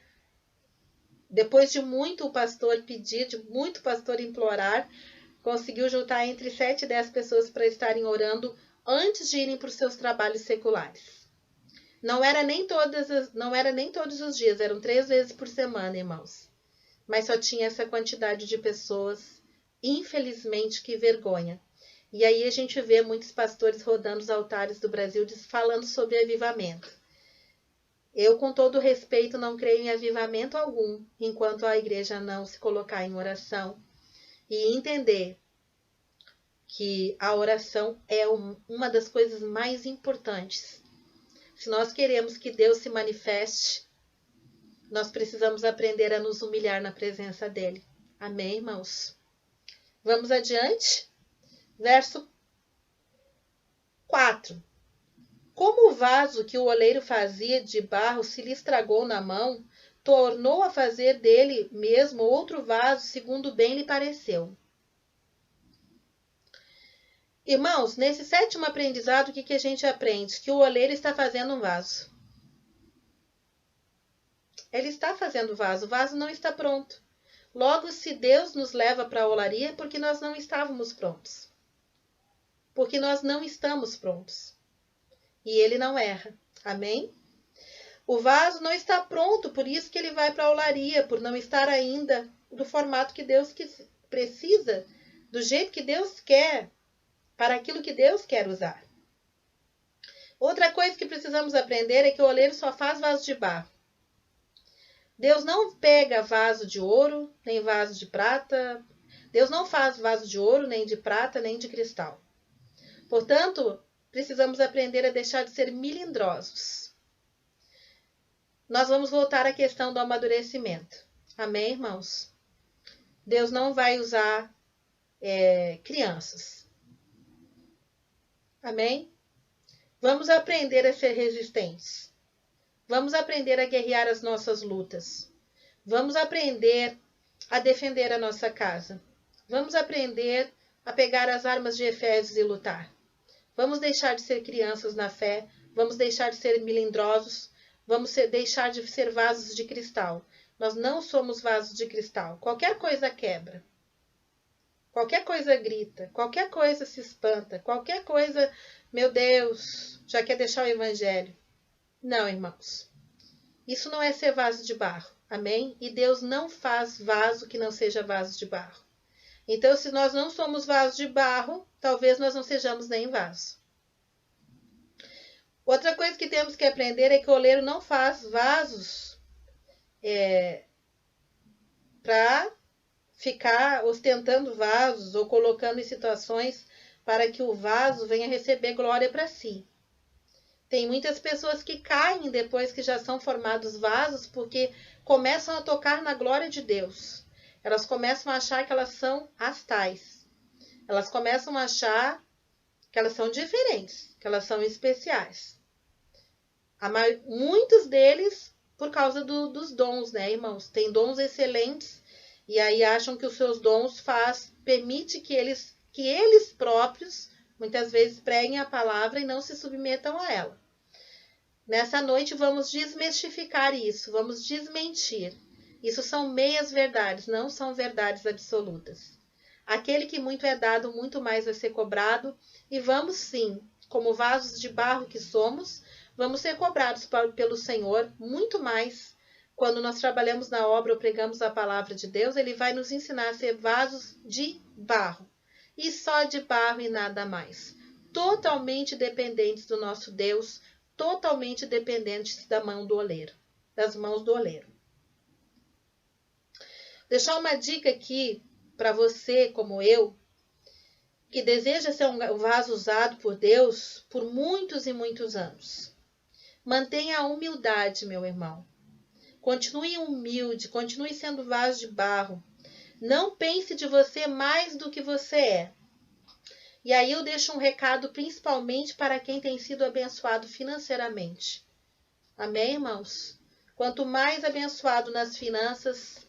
Depois de muito o pastor pedir, de muito o pastor implorar, conseguiu juntar entre 7 e 10 pessoas para estarem orando antes de irem para os seus trabalhos seculares. Não era nem todos os dias, eram 3 vezes por semana, irmãos. Mas só tinha essa quantidade de pessoas, infelizmente, que vergonha. E aí a gente vê muitos pastores rodando os altares do Brasil falando sobre avivamento. Eu, com todo respeito, não creio em avivamento algum, enquanto a igreja não se colocar em oração e entender que a oração é uma das coisas mais importantes. Se nós queremos que Deus se manifeste, nós precisamos aprender a nos humilhar na presença dele. Amém, irmãos? Vamos adiante? Verso 4. Como o vaso que o oleiro fazia de barro se lhe estragou na mão, tornou a fazer dele mesmo outro vaso, segundo bem lhe pareceu. Irmãos, nesse 7º aprendizado, o que a gente aprende? Que o oleiro está fazendo um vaso. Ele está fazendo o vaso não está pronto. Logo, se Deus nos leva para a olaria, é porque nós não estávamos prontos. Porque nós não estamos prontos. E ele não erra. Amém? O vaso não está pronto, por isso que ele vai para a olaria, por não estar ainda do formato que Deus precisa, do jeito que Deus quer, para aquilo que Deus quer usar. Outra coisa que precisamos aprender é que o oleiro só faz vaso de barro. Deus não pega vaso de ouro, nem vaso de prata. Deus não faz vaso de ouro, nem de prata, nem de cristal. Portanto, precisamos aprender a deixar de ser melindrosos. Nós vamos voltar à questão do amadurecimento. Amém, irmãos? Deus não vai usar crianças. Amém? Vamos aprender a ser resistentes. Vamos aprender a guerrear as nossas lutas. Vamos aprender a defender a nossa casa. Vamos aprender a pegar as armas de Efésios e lutar. Vamos deixar de ser crianças na fé. Vamos deixar de ser melindrosos. Vamos deixar de ser vasos de cristal. Nós não somos vasos de cristal. Qualquer coisa quebra. Qualquer coisa grita. Qualquer coisa se espanta. Qualquer coisa, meu Deus, já quer deixar o evangelho. Não, irmãos. Isso não é ser vaso de barro. Amém? E Deus não faz vaso que não seja vaso de barro. Então, se nós não somos vaso de barro, talvez nós não sejamos nem vaso. Outra coisa que temos que aprender é que o oleiro não faz vasos para ficar ostentando vasos ou colocando em situações para que o vaso venha receber glória para si. Tem muitas pessoas que caem depois que já são formados vasos porque começam a tocar na glória de Deus. Elas começam a achar que elas são as tais. Elas começam a achar que elas são diferentes, que elas são especiais. Muitos deles por causa dos dons, né, irmãos? Tem dons excelentes e aí acham que os seus dons permite que eles próprios muitas vezes preguem a palavra e não se submetam a ela. Nessa noite vamos desmistificar isso, vamos desmentir. Isso são meias verdades, não são verdades absolutas. Aquele que muito é dado, muito mais vai ser cobrado, e vamos sim, como vasos de barro que somos, vamos ser cobrados pelo Senhor muito mais. Quando nós trabalhamos na obra ou pregamos a palavra de Deus, Ele vai nos ensinar a ser vasos de barro. E só de barro e nada mais. Totalmente dependentes do nosso Deus, totalmente dependentes das mãos do oleiro. Deixar uma dica aqui para você, como eu, que deseja ser um vaso usado por Deus por muitos e muitos anos. Mantenha a humildade, meu irmão. Continue humilde, continue sendo vaso de barro. Não pense de você mais do que você é. E aí eu deixo um recado principalmente para quem tem sido abençoado financeiramente. Amém, irmãos? Quanto mais abençoado nas finanças,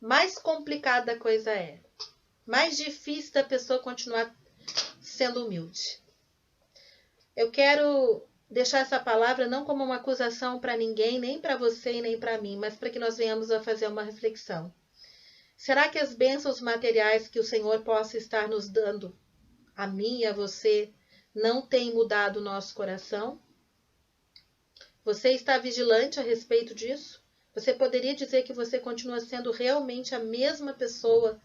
mais complicada a coisa é. Mais difícil da pessoa continuar sendo humilde. Eu quero deixar essa palavra não como uma acusação para ninguém, nem para você e nem para mim, mas para que nós venhamos a fazer uma reflexão. Será que as bênçãos materiais que o Senhor possa estar nos dando, a mim e a você, não têm mudado o nosso coração? Você está vigilante a respeito disso? Você poderia dizer que você continua sendo realmente a mesma pessoa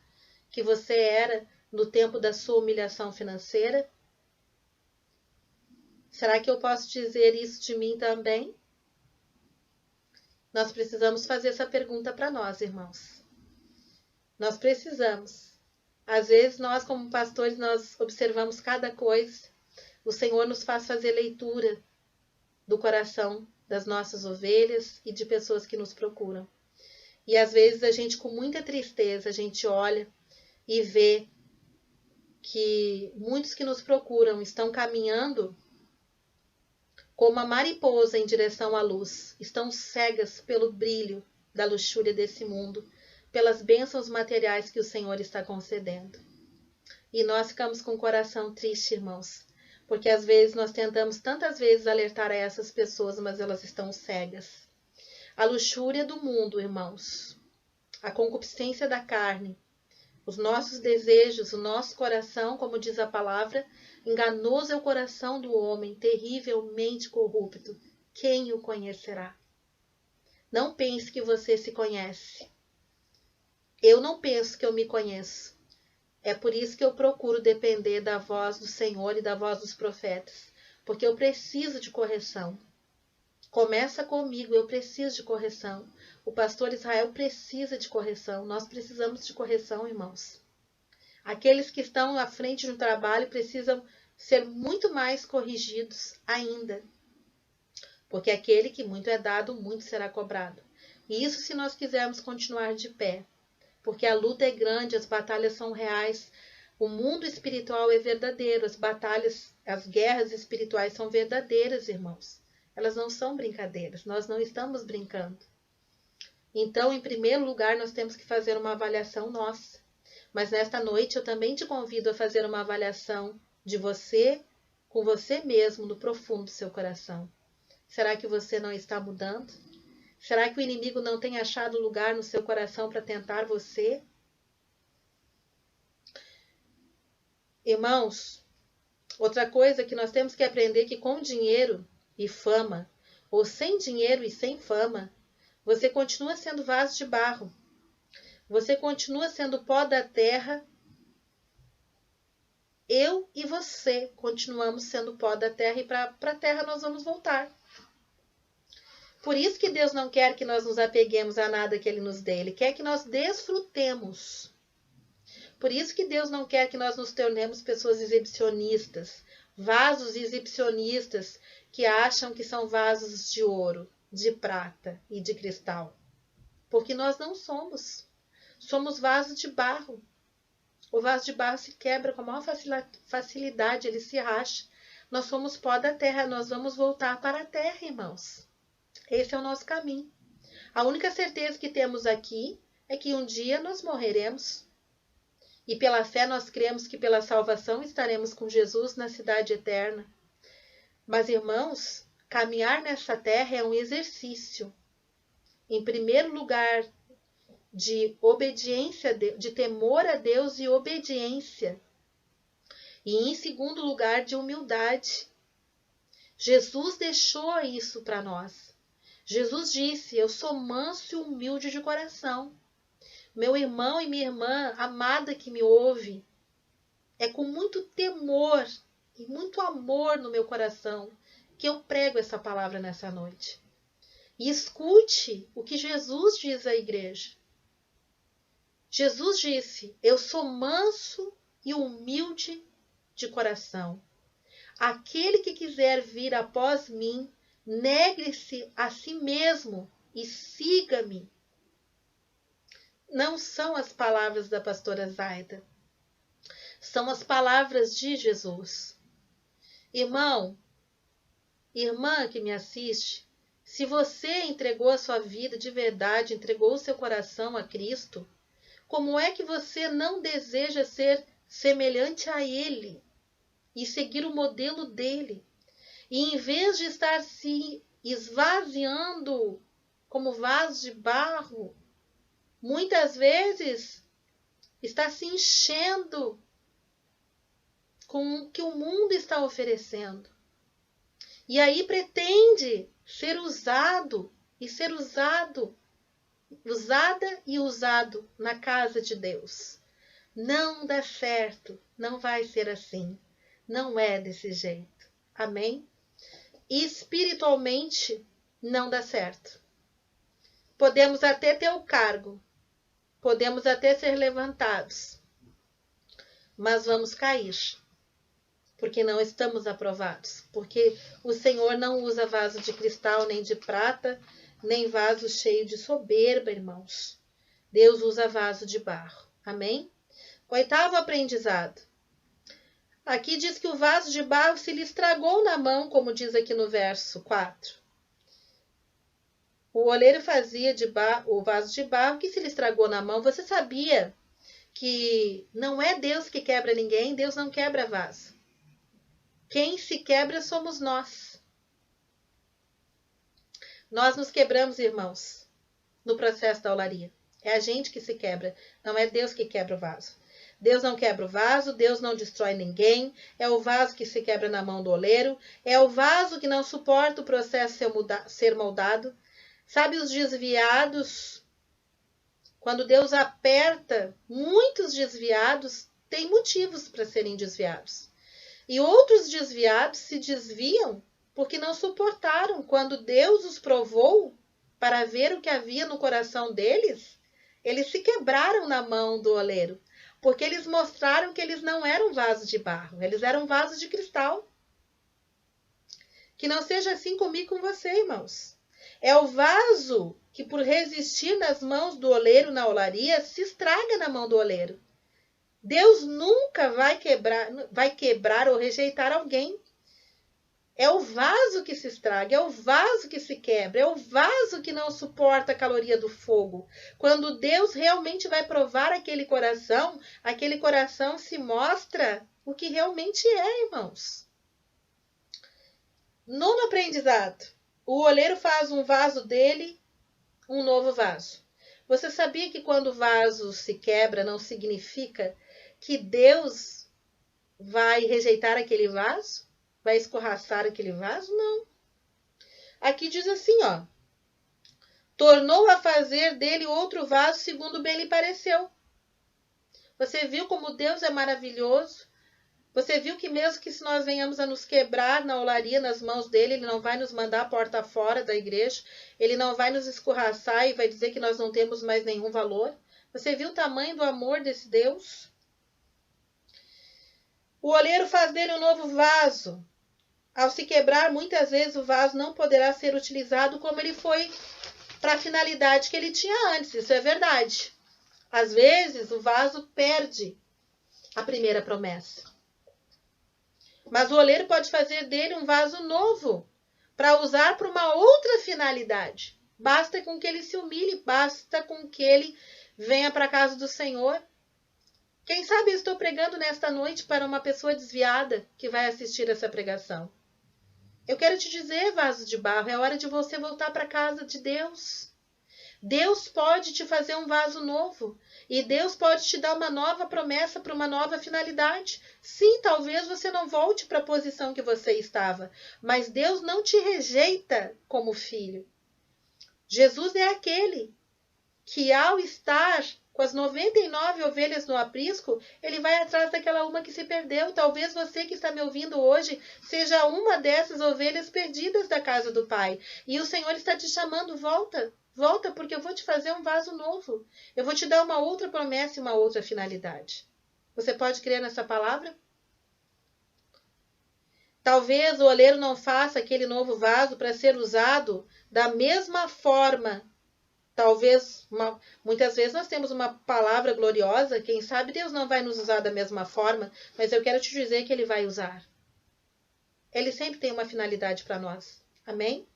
que você era no tempo da sua humilhação financeira? Será que eu posso dizer isso de mim também? Nós precisamos fazer essa pergunta para nós, irmãos. Nós precisamos. Às vezes nós, como pastores, nós observamos cada coisa. O Senhor nos faz fazer leitura do coração das nossas ovelhas e de pessoas que nos procuram. E às vezes a gente, com muita tristeza, a gente olha e vê que muitos que nos procuram estão caminhando como a mariposa em direção à luz, estão cegas pelo brilho da luxúria desse mundo, pelas bênçãos materiais que o Senhor está concedendo. E nós ficamos com o coração triste, irmãos, porque às vezes nós tentamos tantas vezes alertar a essas pessoas, mas elas estão cegas. A luxúria do mundo, irmãos, a concupiscência da carne, os nossos desejos, o nosso coração, como diz a palavra, enganoso é o coração do homem, terrivelmente corrupto. Quem o conhecerá? Não pense que você se conhece. Eu não penso que eu me conheço. É por isso que eu procuro depender da voz do Senhor e da voz dos profetas, porque eu preciso de correção. Começa comigo, eu preciso de correção. O pastor Israel precisa de correção. Nós precisamos de correção, irmãos. Aqueles que estão à frente de um trabalho precisam ser muito mais corrigidos ainda. Porque aquele que muito é dado, muito será cobrado. E isso se nós quisermos continuar de pé. Porque a luta é grande, as batalhas são reais. O mundo espiritual é verdadeiro. As batalhas, as guerras espirituais são verdadeiras, irmãos. Elas não são brincadeiras, nós não estamos brincando. Então, em primeiro lugar, nós temos que fazer uma avaliação nossa. Mas nesta noite eu também te convido a fazer uma avaliação de você, com você mesmo, no profundo do seu coração. Será que você não está mudando? Será que o inimigo não tem achado lugar no seu coração para tentar você? Irmãos, outra coisa que nós temos que aprender é que com dinheiro e fama, ou sem dinheiro e sem fama, você continua sendo vaso de barro. Você continua sendo pó da terra eu e você continuamos sendo pó da terra e para a terra nós vamos voltar. Por isso que Deus não quer que nós nos apeguemos a nada que Ele nos dê. Ele quer que nós desfrutemos. Por isso que Deus não quer que nós nos tornemos pessoas exibicionistas, vasos exibicionistas que acham que são vasos de ouro, de prata e de cristal. Porque nós não somos. Somos vasos de barro. O vaso de barro se quebra com a maior facilidade, ele se racha. Nós somos pó da terra, nós vamos voltar para a terra, irmãos. Esse é o nosso caminho. A única certeza que temos aqui é que um dia nós morreremos. E pela fé nós cremos que pela salvação estaremos com Jesus na cidade eterna. Mas, irmãos, caminhar nessa terra é um exercício. Em primeiro lugar, de obediência, de temor a Deus e obediência. E em segundo lugar, de humildade. Jesus deixou isso para nós. Jesus disse, eu sou manso e humilde de coração. Meu irmão e minha irmã, amada que me ouve, é com muito temor e muito amor no meu coração que eu prego essa palavra nessa noite. E escute o que Jesus diz à igreja. Jesus disse, eu sou manso e humilde de coração. Aquele que quiser vir após mim, negue-se a si mesmo e siga-me. Não são as palavras da pastora Zaida. São as palavras de Jesus. Irmão, irmã que me assiste, se você entregou a sua vida de verdade, entregou o seu coração a Cristo, como é que você não deseja ser semelhante a Ele e seguir o modelo dele? E em vez de estar se esvaziando como vaso de barro, muitas vezes está se enchendo com o que o mundo está oferecendo. E aí pretende ser usado e ser usada e usado na casa de Deus. Não dá certo, não vai ser assim. Não é desse jeito. Amém? E espiritualmente não dá certo. Podemos até ter o cargo, podemos até ser levantados, mas vamos cair, porque não estamos aprovados, porque o Senhor não usa vaso de cristal, nem de prata, nem vaso cheio de soberba, irmãos. Deus usa vaso de barro. Amém? Oitavo aprendizado. Aqui diz que o vaso de barro se lhe estragou na mão, como diz aqui no verso 4. O oleiro fazia o vaso de barro que se lhe estragou na mão. Você sabia que não é Deus que quebra ninguém, Deus não quebra vaso. Quem se quebra somos nós. Nós nos quebramos, irmãos, no processo da olaria. É a gente que se quebra, não é Deus que quebra o vaso. Deus não quebra o vaso, Deus não destrói ninguém, é o vaso que se quebra na mão do oleiro, é o vaso que não suporta o processo ser moldado. Sabe os desviados? Quando Deus aperta, muitos desviados têm motivos para serem desviados. E outros desviados se desviam porque não suportaram. Quando Deus os provou para ver o que havia no coração deles, eles se quebraram na mão do oleiro. Porque eles mostraram que eles não eram vasos de barro, eles eram vasos de cristal. Que não seja assim comigo e com você, irmãos. É o vaso que, por resistir nas mãos do oleiro na olaria, se estraga na mão do oleiro. Deus nunca vai quebrar ou rejeitar alguém. É o vaso que se estraga, é o vaso que se quebra, é o vaso que não suporta a caloria do fogo. Quando Deus realmente vai provar aquele coração se mostra o que realmente é, irmãos. Nono aprendizado. O oleiro faz um vaso dele, um novo vaso. Você sabia que quando o vaso se quebra, não significa que Deus vai rejeitar aquele vaso? Vai escorraçar aquele vaso? Não. Aqui diz assim, ó. Tornou a fazer dele outro vaso segundo bem lhe pareceu. Você viu como Deus é maravilhoso? Você viu que mesmo que se nós venhamos a nos quebrar na olaria nas mãos dele, ele não vai nos mandar a porta fora da igreja, ele não vai nos escorraçar e vai dizer que nós não temos mais nenhum valor. Você viu o tamanho do amor desse Deus? O oleiro faz dele um novo vaso. Ao se quebrar, muitas vezes o vaso não poderá ser utilizado como ele foi para a finalidade que ele tinha antes. Isso é verdade. Às vezes, o vaso perde a primeira promessa. Mas o oleiro pode fazer dele um vaso novo para usar para uma outra finalidade. Basta com que ele se humilhe, basta com que ele venha para a casa do Senhor. Quem sabe eu estou pregando nesta noite para uma pessoa desviada que vai assistir essa pregação. Eu quero te dizer, vaso de barro, é hora de você voltar para a casa de Deus. Deus pode te fazer um vaso novo. E Deus pode te dar uma nova promessa para uma nova finalidade. Sim, talvez você não volte para a posição que você estava, mas Deus não te rejeita como filho. Jesus é aquele que, ao estar com as 99 ovelhas no aprisco, ele vai atrás daquela uma que se perdeu. Talvez você que está me ouvindo hoje seja uma dessas ovelhas perdidas da casa do Pai. E o Senhor está te chamando, volta. Volta, porque eu vou te fazer um vaso novo. Eu vou te dar uma outra promessa e uma outra finalidade. Você pode crer nessa palavra? Talvez o oleiro não faça aquele novo vaso para ser usado da mesma forma. Talvez, muitas vezes nós temos uma palavra gloriosa, quem sabe Deus não vai nos usar da mesma forma, mas eu quero te dizer que Ele vai usar. Ele sempre tem uma finalidade para nós. Amém?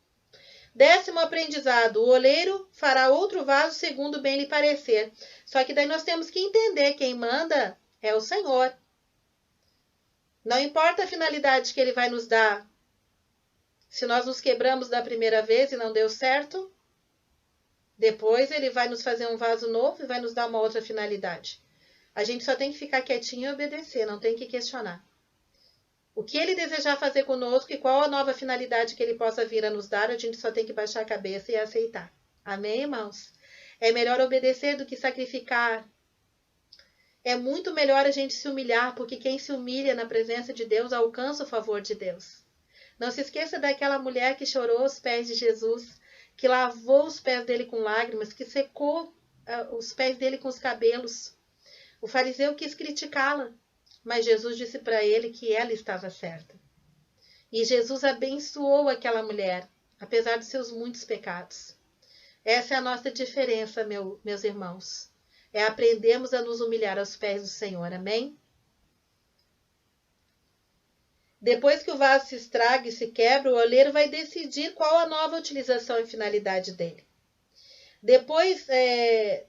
10º aprendizado, o oleiro fará outro vaso segundo bem lhe parecer. Só que daí nós temos que entender, quem manda é o Senhor. Não importa a finalidade que Ele vai nos dar. Se nós nos quebramos da primeira vez e não deu certo, depois Ele vai nos fazer um vaso novo e vai nos dar uma outra finalidade. A gente só tem que ficar quietinho e obedecer, não tem que questionar. O que Ele desejar fazer conosco e qual a nova finalidade que Ele possa vir a nos dar, a gente só tem que baixar a cabeça e aceitar. Amém, irmãos? É melhor obedecer do que sacrificar. É muito melhor a gente se humilhar, porque quem se humilha na presença de Deus alcança o favor de Deus. Não se esqueça daquela mulher que chorou aos pés de Jesus, que lavou os pés dele com lágrimas, que secou os pés dele com os cabelos. O fariseu quis criticá-la, mas Jesus disse para ele que ela estava certa. E Jesus abençoou aquela mulher, apesar dos seus muitos pecados. Essa é a nossa diferença, meus irmãos. É aprendermos a nos humilhar aos pés do Senhor. Amém? Depois que o vaso se estraga e se quebra, o oleiro vai decidir qual a nova utilização e finalidade dele. Depois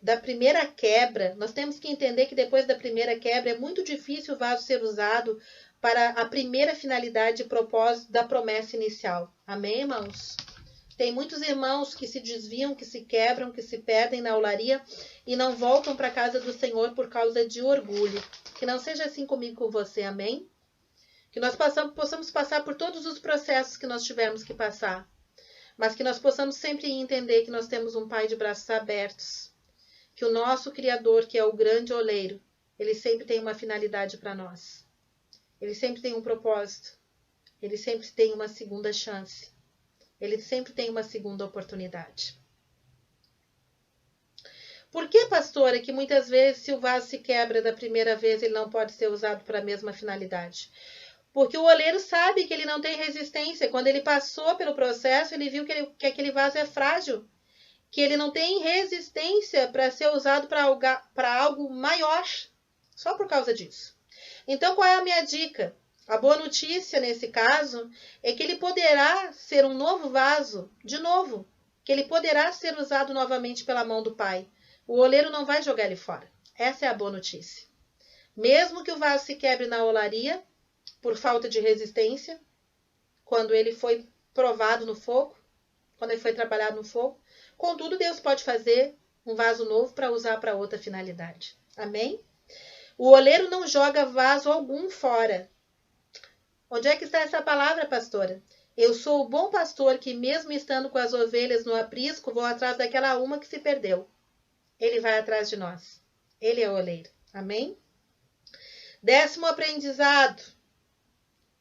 da primeira quebra, nós temos que entender que depois da primeira quebra é muito difícil o vaso ser usado para a primeira finalidade e propósito da promessa inicial. Amém, irmãos? Tem muitos irmãos que se desviam, que se quebram, que se perdem na olaria e não voltam para a casa do Senhor por causa de orgulho. Que não seja assim comigo com você, amém? Que nós possamos passar por todos os processos que nós tivermos que passar. Mas que nós possamos sempre entender que nós temos um Pai de braços abertos. Que o nosso Criador, que é o grande oleiro, ele sempre tem uma finalidade para nós. Ele sempre tem um propósito. Ele sempre tem uma segunda chance. Ele sempre tem uma segunda oportunidade. Por que, pastora, que muitas vezes se o vaso se quebra da primeira vez, ele não pode ser usado para a mesma finalidade? Porque o oleiro sabe que ele não tem resistência. Quando ele passou pelo processo, ele viu que aquele vaso é frágil. Que ele não tem resistência para ser usado para algo maior. Só por causa disso. Então, qual é a minha dica? A boa notícia, nesse caso, é que ele poderá ser um novo vaso, de novo. Que ele poderá ser usado novamente pela mão do Pai. O oleiro não vai jogar ele fora. Essa é a boa notícia. Mesmo que o vaso se quebre na olaria, por falta de resistência, quando ele foi provado no fogo, quando ele foi trabalhado no fogo. Contudo, Deus pode fazer um vaso novo para usar para outra finalidade. Amém? O oleiro não joga vaso algum fora. Onde é que está essa palavra, pastora? Eu sou o bom pastor que, mesmo estando com as ovelhas no aprisco, vou atrás daquela uma que se perdeu. Ele vai atrás de nós. Ele é o oleiro. Amém? 10º aprendizado.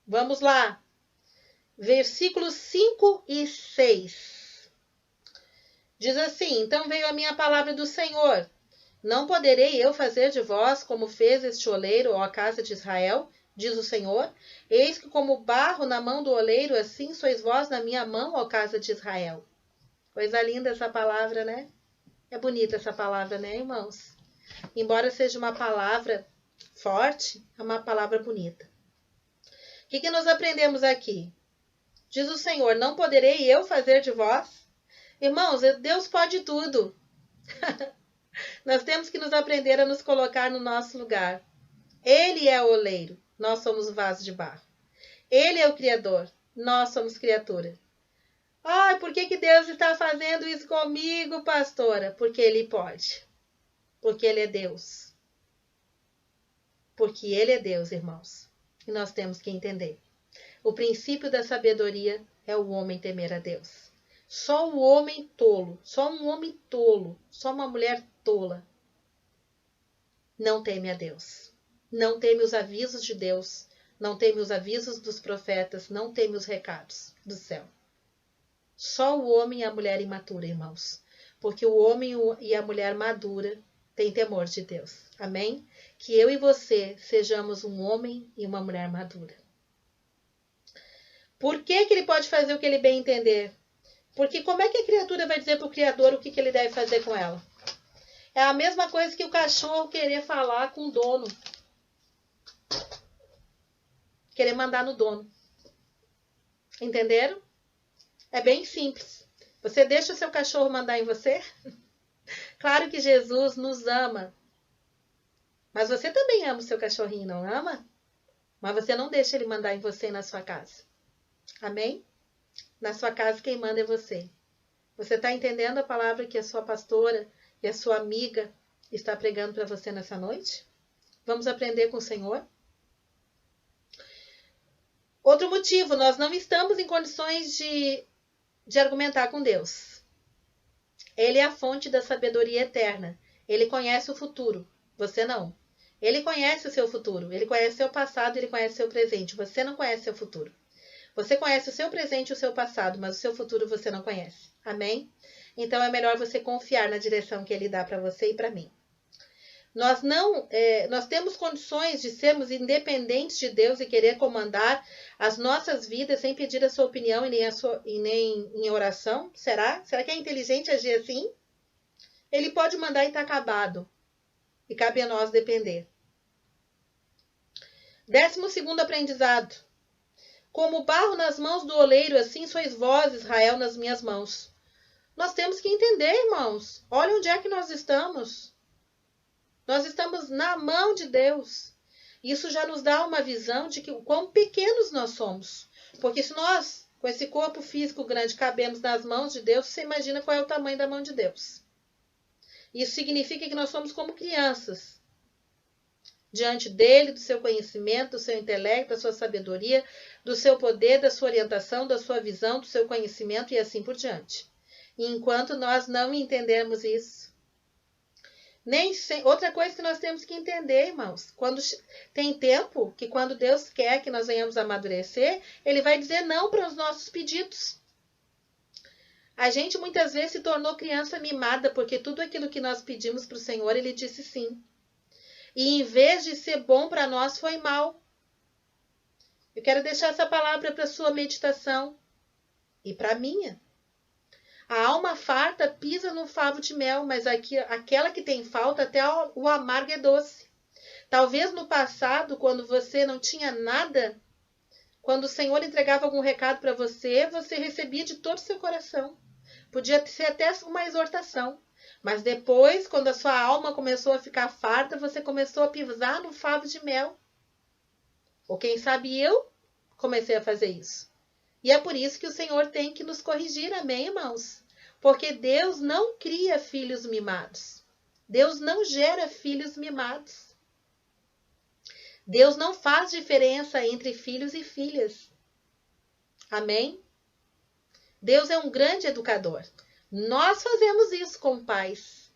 Vamos lá. Versículos 5 e 6. Diz assim: Então veio a minha palavra do Senhor. Não poderei eu fazer de vós como fez este oleiro, ó casa de Israel, diz o Senhor. Eis que como barro na mão do oleiro, assim sois vós na minha mão, ó casa de Israel. Coisa linda essa palavra, né? É bonita essa palavra, né, irmãos? Embora seja uma palavra forte, é uma palavra bonita. O que nós aprendemos aqui? Diz o Senhor: não poderei eu fazer de vós? Irmãos, Deus pode tudo. Nós temos que nos aprender a nos colocar no nosso lugar. Ele é o oleiro, nós somos o vaso de barro. Ele é o Criador, nós somos criatura. Ai, por que Deus está fazendo isso comigo, pastora? Porque Ele pode. Porque Ele é Deus. Porque Ele é Deus, irmãos. E nós temos que entender. O princípio da sabedoria é o homem temer a Deus. Só o homem tolo, só um homem tolo, só uma mulher tola não teme a Deus. Não teme os avisos de Deus, não teme os avisos dos profetas, não teme os recados do céu. Só o homem e a mulher imatura, irmãos. Porque o homem e a mulher madura têm temor de Deus. Amém? Que eu e você sejamos um homem e uma mulher madura. Por que ele pode fazer o que ele bem entender? Porque como é que a criatura vai dizer para o Criador o que ele deve fazer com ela? É a mesma coisa que o cachorro querer falar com o dono. Querer mandar no dono. Entenderam? É bem simples. Você deixa o seu cachorro mandar em você? Claro que Jesus nos ama. Mas você também ama o seu cachorrinho, não ama? Mas você não deixa ele mandar em você e na sua casa. Amém? Na sua casa quem manda é você. Você está entendendo a palavra que a sua pastora e a sua amiga está pregando para você nessa noite? Vamos aprender com o Senhor? Outro motivo, nós não estamos em condições de argumentar com Deus. Ele é a fonte da sabedoria eterna. Ele conhece o futuro. Você não. Ele conhece o seu futuro. Ele conhece o seu passado, ele conhece o seu presente. Você não conhece o seu futuro. Você conhece o seu presente e o seu passado, mas o seu futuro você não conhece. Amém? Então é melhor você confiar na direção que ele dá para você e para mim. Nós temos condições de sermos independentes de Deus e querer comandar as nossas vidas sem pedir a sua opinião e nem em oração? Será? Será que é inteligente agir assim? Ele pode mandar e está acabado. E cabe a nós depender. 12º aprendizado. Como barro nas mãos do oleiro, assim sois vós, Israel, nas minhas mãos. Nós temos que entender, irmãos. Olha onde é que nós estamos. Nós estamos na mão de Deus. Isso já nos dá uma visão de o quão pequenos nós somos. Porque se nós, com esse corpo físico grande, cabemos nas mãos de Deus, você imagina qual é o tamanho da mão de Deus. Isso significa que nós somos como crianças. Diante dele, do seu conhecimento, do seu intelecto, da sua sabedoria, do seu poder, da sua orientação, da sua visão, do seu conhecimento e assim por diante. E enquanto nós não entendermos isso, outra coisa que nós temos que entender, irmãos, tem tempo que quando Deus quer que nós venhamos amadurecer, ele vai dizer não para os nossos pedidos. A gente muitas vezes se tornou criança mimada, porque tudo aquilo que nós pedimos para o Senhor, ele disse sim. E em vez de ser bom para nós, foi mal. Eu quero deixar essa palavra para a sua meditação e para a minha. A alma farta pisa no favo de mel, mas aquela que tem falta, até o amargo é doce. Talvez no passado, quando você não tinha nada, quando o Senhor entregava algum recado para você, você recebia de todo o seu coração. Podia ser até uma exortação. Mas depois, quando a sua alma começou a ficar farta, você começou a pisar no favo de mel. Ou quem sabe eu comecei a fazer isso. E é por isso que o Senhor tem que nos corrigir, amém, irmãos? Porque Deus não cria filhos mimados. Deus não gera filhos mimados. Deus não faz diferença entre filhos e filhas. Amém? Deus é um grande educador. Nós fazemos isso como pais.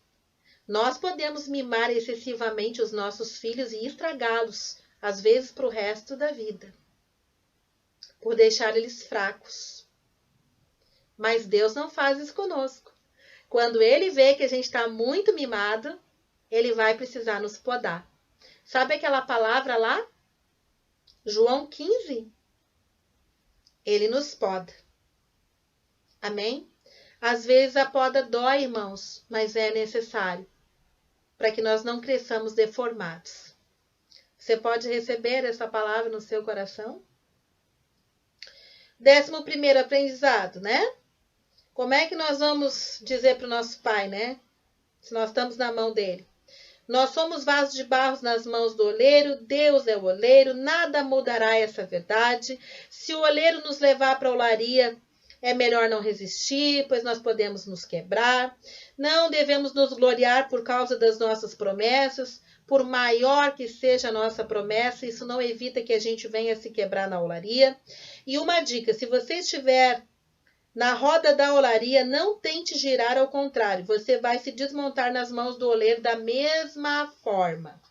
Nós podemos mimar excessivamente os nossos filhos e estragá-los, às vezes para o resto da vida. por deixar eles fracos. Mas Deus não faz isso conosco. Quando Ele vê que a gente está muito mimado, Ele vai precisar nos podar. Sabe aquela palavra lá? João 15? Ele nos poda. Amém? Às vezes a poda dói, irmãos, mas é necessário para que nós não cresçamos deformados. Você pode receber essa palavra no seu coração? 11º aprendizado, né? Como é que nós vamos dizer para o nosso Pai, né? Se nós estamos na mão dele. Nós somos vasos de barro nas mãos do oleiro, Deus é o oleiro, nada mudará essa verdade. Se o oleiro nos levar para a olaria, é melhor não resistir, pois nós podemos nos quebrar. Não devemos nos gloriar por causa das nossas promessas, por maior que seja a nossa promessa, isso não evita que a gente venha se quebrar na olaria. E uma dica, se você estiver na roda da olaria, não tente girar, ao contrário, você vai se desmontar nas mãos do oleiro da mesma forma.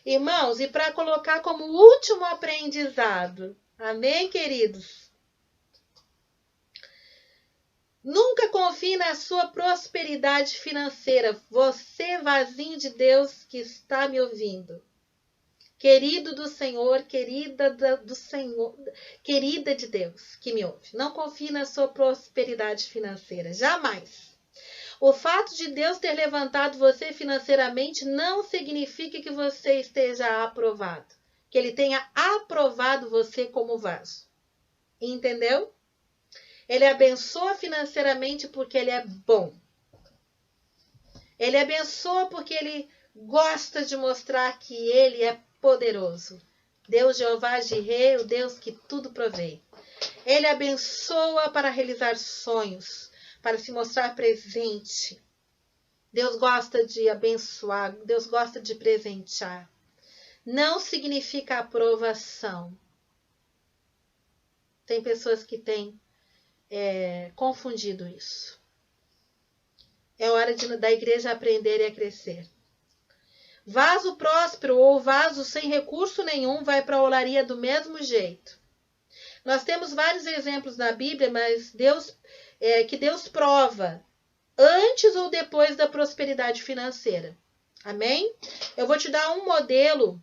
Irmãos, e para colocar como último aprendizado, amém, queridos? Nunca confie na sua prosperidade financeira, você vasinho de Deus que está me ouvindo. Querido do Senhor, querida do Senhor, querida de Deus que me ouve. Não confie na sua prosperidade financeira, jamais. O fato de Deus ter levantado você financeiramente não significa que você esteja aprovado. Que Ele tenha aprovado você como vaso. Entendeu? Ele abençoa financeiramente porque Ele é bom. Ele abençoa porque Ele gosta de mostrar que Ele é poderoso. Deus Jeová Jireh, o Deus que tudo provê. Ele abençoa para realizar sonhos, para se mostrar presente. Deus gosta de abençoar, Deus gosta de presentear. Não significa aprovação. Tem pessoas que têm confundido isso. É hora da igreja aprender e a crescer. Vaso próspero ou vaso sem recurso nenhum vai para a olaria do mesmo jeito. Nós temos vários exemplos na Bíblia, mas que Deus prova antes ou depois da prosperidade financeira. Amém? Eu vou te dar um modelo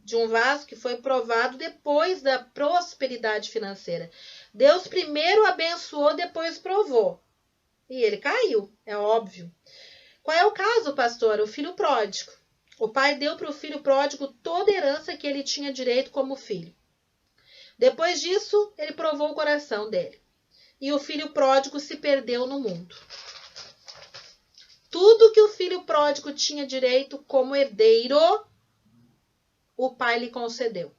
de um vaso que foi provado depois da prosperidade financeira. Deus primeiro abençoou, depois provou. E ele caiu, é óbvio. Qual é o caso, pastor? O filho pródigo. O pai deu para o filho pródigo toda a herança que ele tinha direito como filho. Depois disso, ele provou o coração dele. E o filho pródigo se perdeu no mundo. Tudo que o filho pródigo tinha direito como herdeiro, o pai lhe concedeu.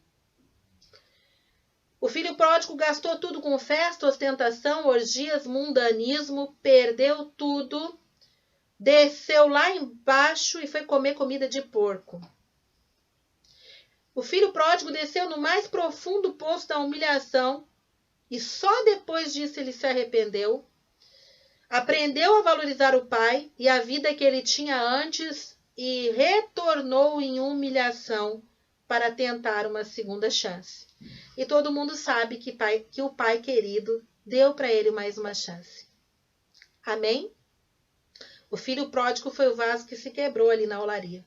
O filho pródigo gastou tudo com festa, ostentação, orgias, mundanismo, perdeu tudo, desceu lá embaixo e foi comer comida de porco. O filho pródigo desceu no mais profundo poço da humilhação e só depois disso ele se arrependeu, aprendeu a valorizar o pai e a vida que ele tinha antes e retornou em humilhação para tentar uma segunda chance. E todo mundo sabe que o pai querido deu para ele mais uma chance. Amém? O filho pródigo foi o vaso que se quebrou ali na olaria.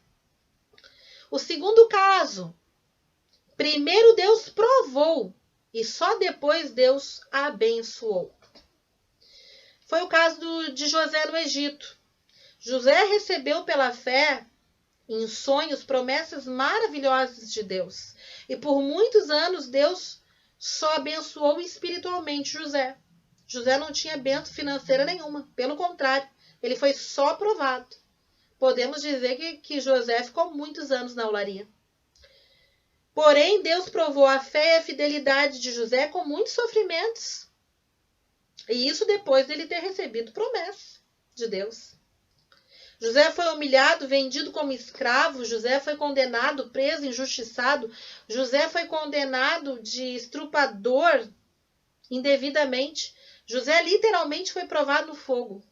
O segundo caso, primeiro Deus provou e só depois Deus abençoou. Foi o caso de José no Egito. José recebeu pela fé, em sonhos, promessas maravilhosas de Deus. E por muitos anos Deus só abençoou espiritualmente José. José não tinha bênção financeira nenhuma, pelo contrário, ele foi só provado. Podemos dizer que José ficou muitos anos na olaria. Porém, Deus provou a fé e a fidelidade de José com muitos sofrimentos. E isso depois dele ter recebido promessa de Deus. José foi humilhado, vendido como escravo. José foi condenado, preso, injustiçado. José foi condenado de estrupador indevidamente. José literalmente foi provado no fogo.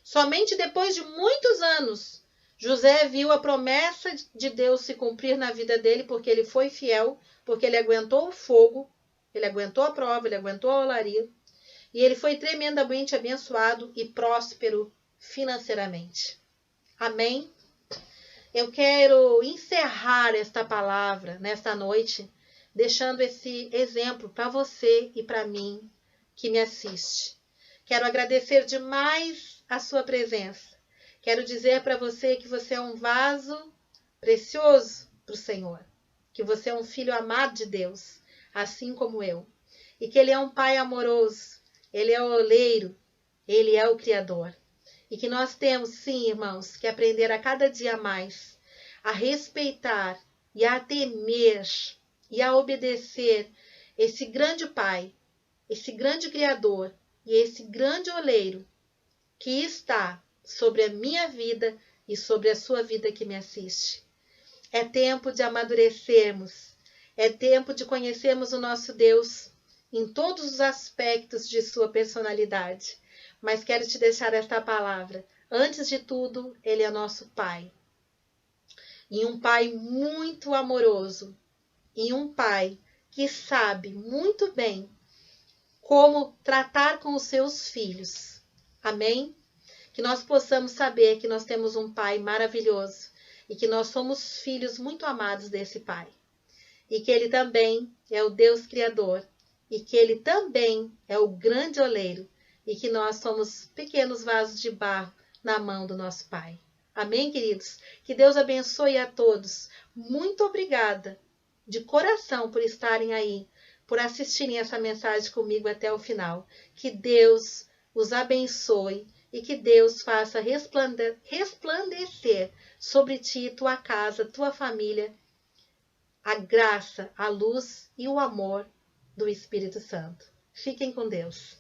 Somente depois de muitos anos, José viu a promessa de Deus se cumprir na vida dele, porque ele foi fiel porque ele aguentou o fogo, ele aguentou a prova, ele aguentou a olaria, e ele foi tremendamente abençoado e próspero financeiramente. Amém? Eu quero encerrar esta palavra nesta noite, deixando esse exemplo para você e para mim que me assiste. Quero agradecer demais a sua presença. Quero dizer para você que você é um vaso precioso para o Senhor, que você é um filho amado de Deus, assim como eu, e que Ele é um Pai amoroso, Ele é o oleiro, Ele é o Criador. E que nós temos, sim, irmãos, que aprender a cada dia mais a respeitar e a temer e a obedecer esse grande Pai, esse grande Criador e esse grande oleiro que está sobre a minha vida e sobre a sua vida que me assiste. É tempo de amadurecermos, é tempo de conhecermos o nosso Deus em todos os aspectos de sua personalidade. Mas quero te deixar esta palavra. Antes de tudo, Ele é nosso Pai. E um Pai muito amoroso. E um Pai que sabe muito bem como tratar com os seus filhos. Amém? Que nós possamos saber que nós temos um Pai maravilhoso e que nós somos filhos muito amados desse Pai. E que Ele também é o Deus Criador e que Ele também é o grande oleiro e que nós somos pequenos vasos de barro na mão do nosso Pai. Amém, queridos? Que Deus abençoe a todos. Muito obrigada de coração por estarem aí, por assistirem essa mensagem comigo até o final. Que Deus os abençoe e que Deus faça resplandecer sobre ti, tua casa, tua família, a graça, a luz e o amor do Espírito Santo. Fiquem com Deus.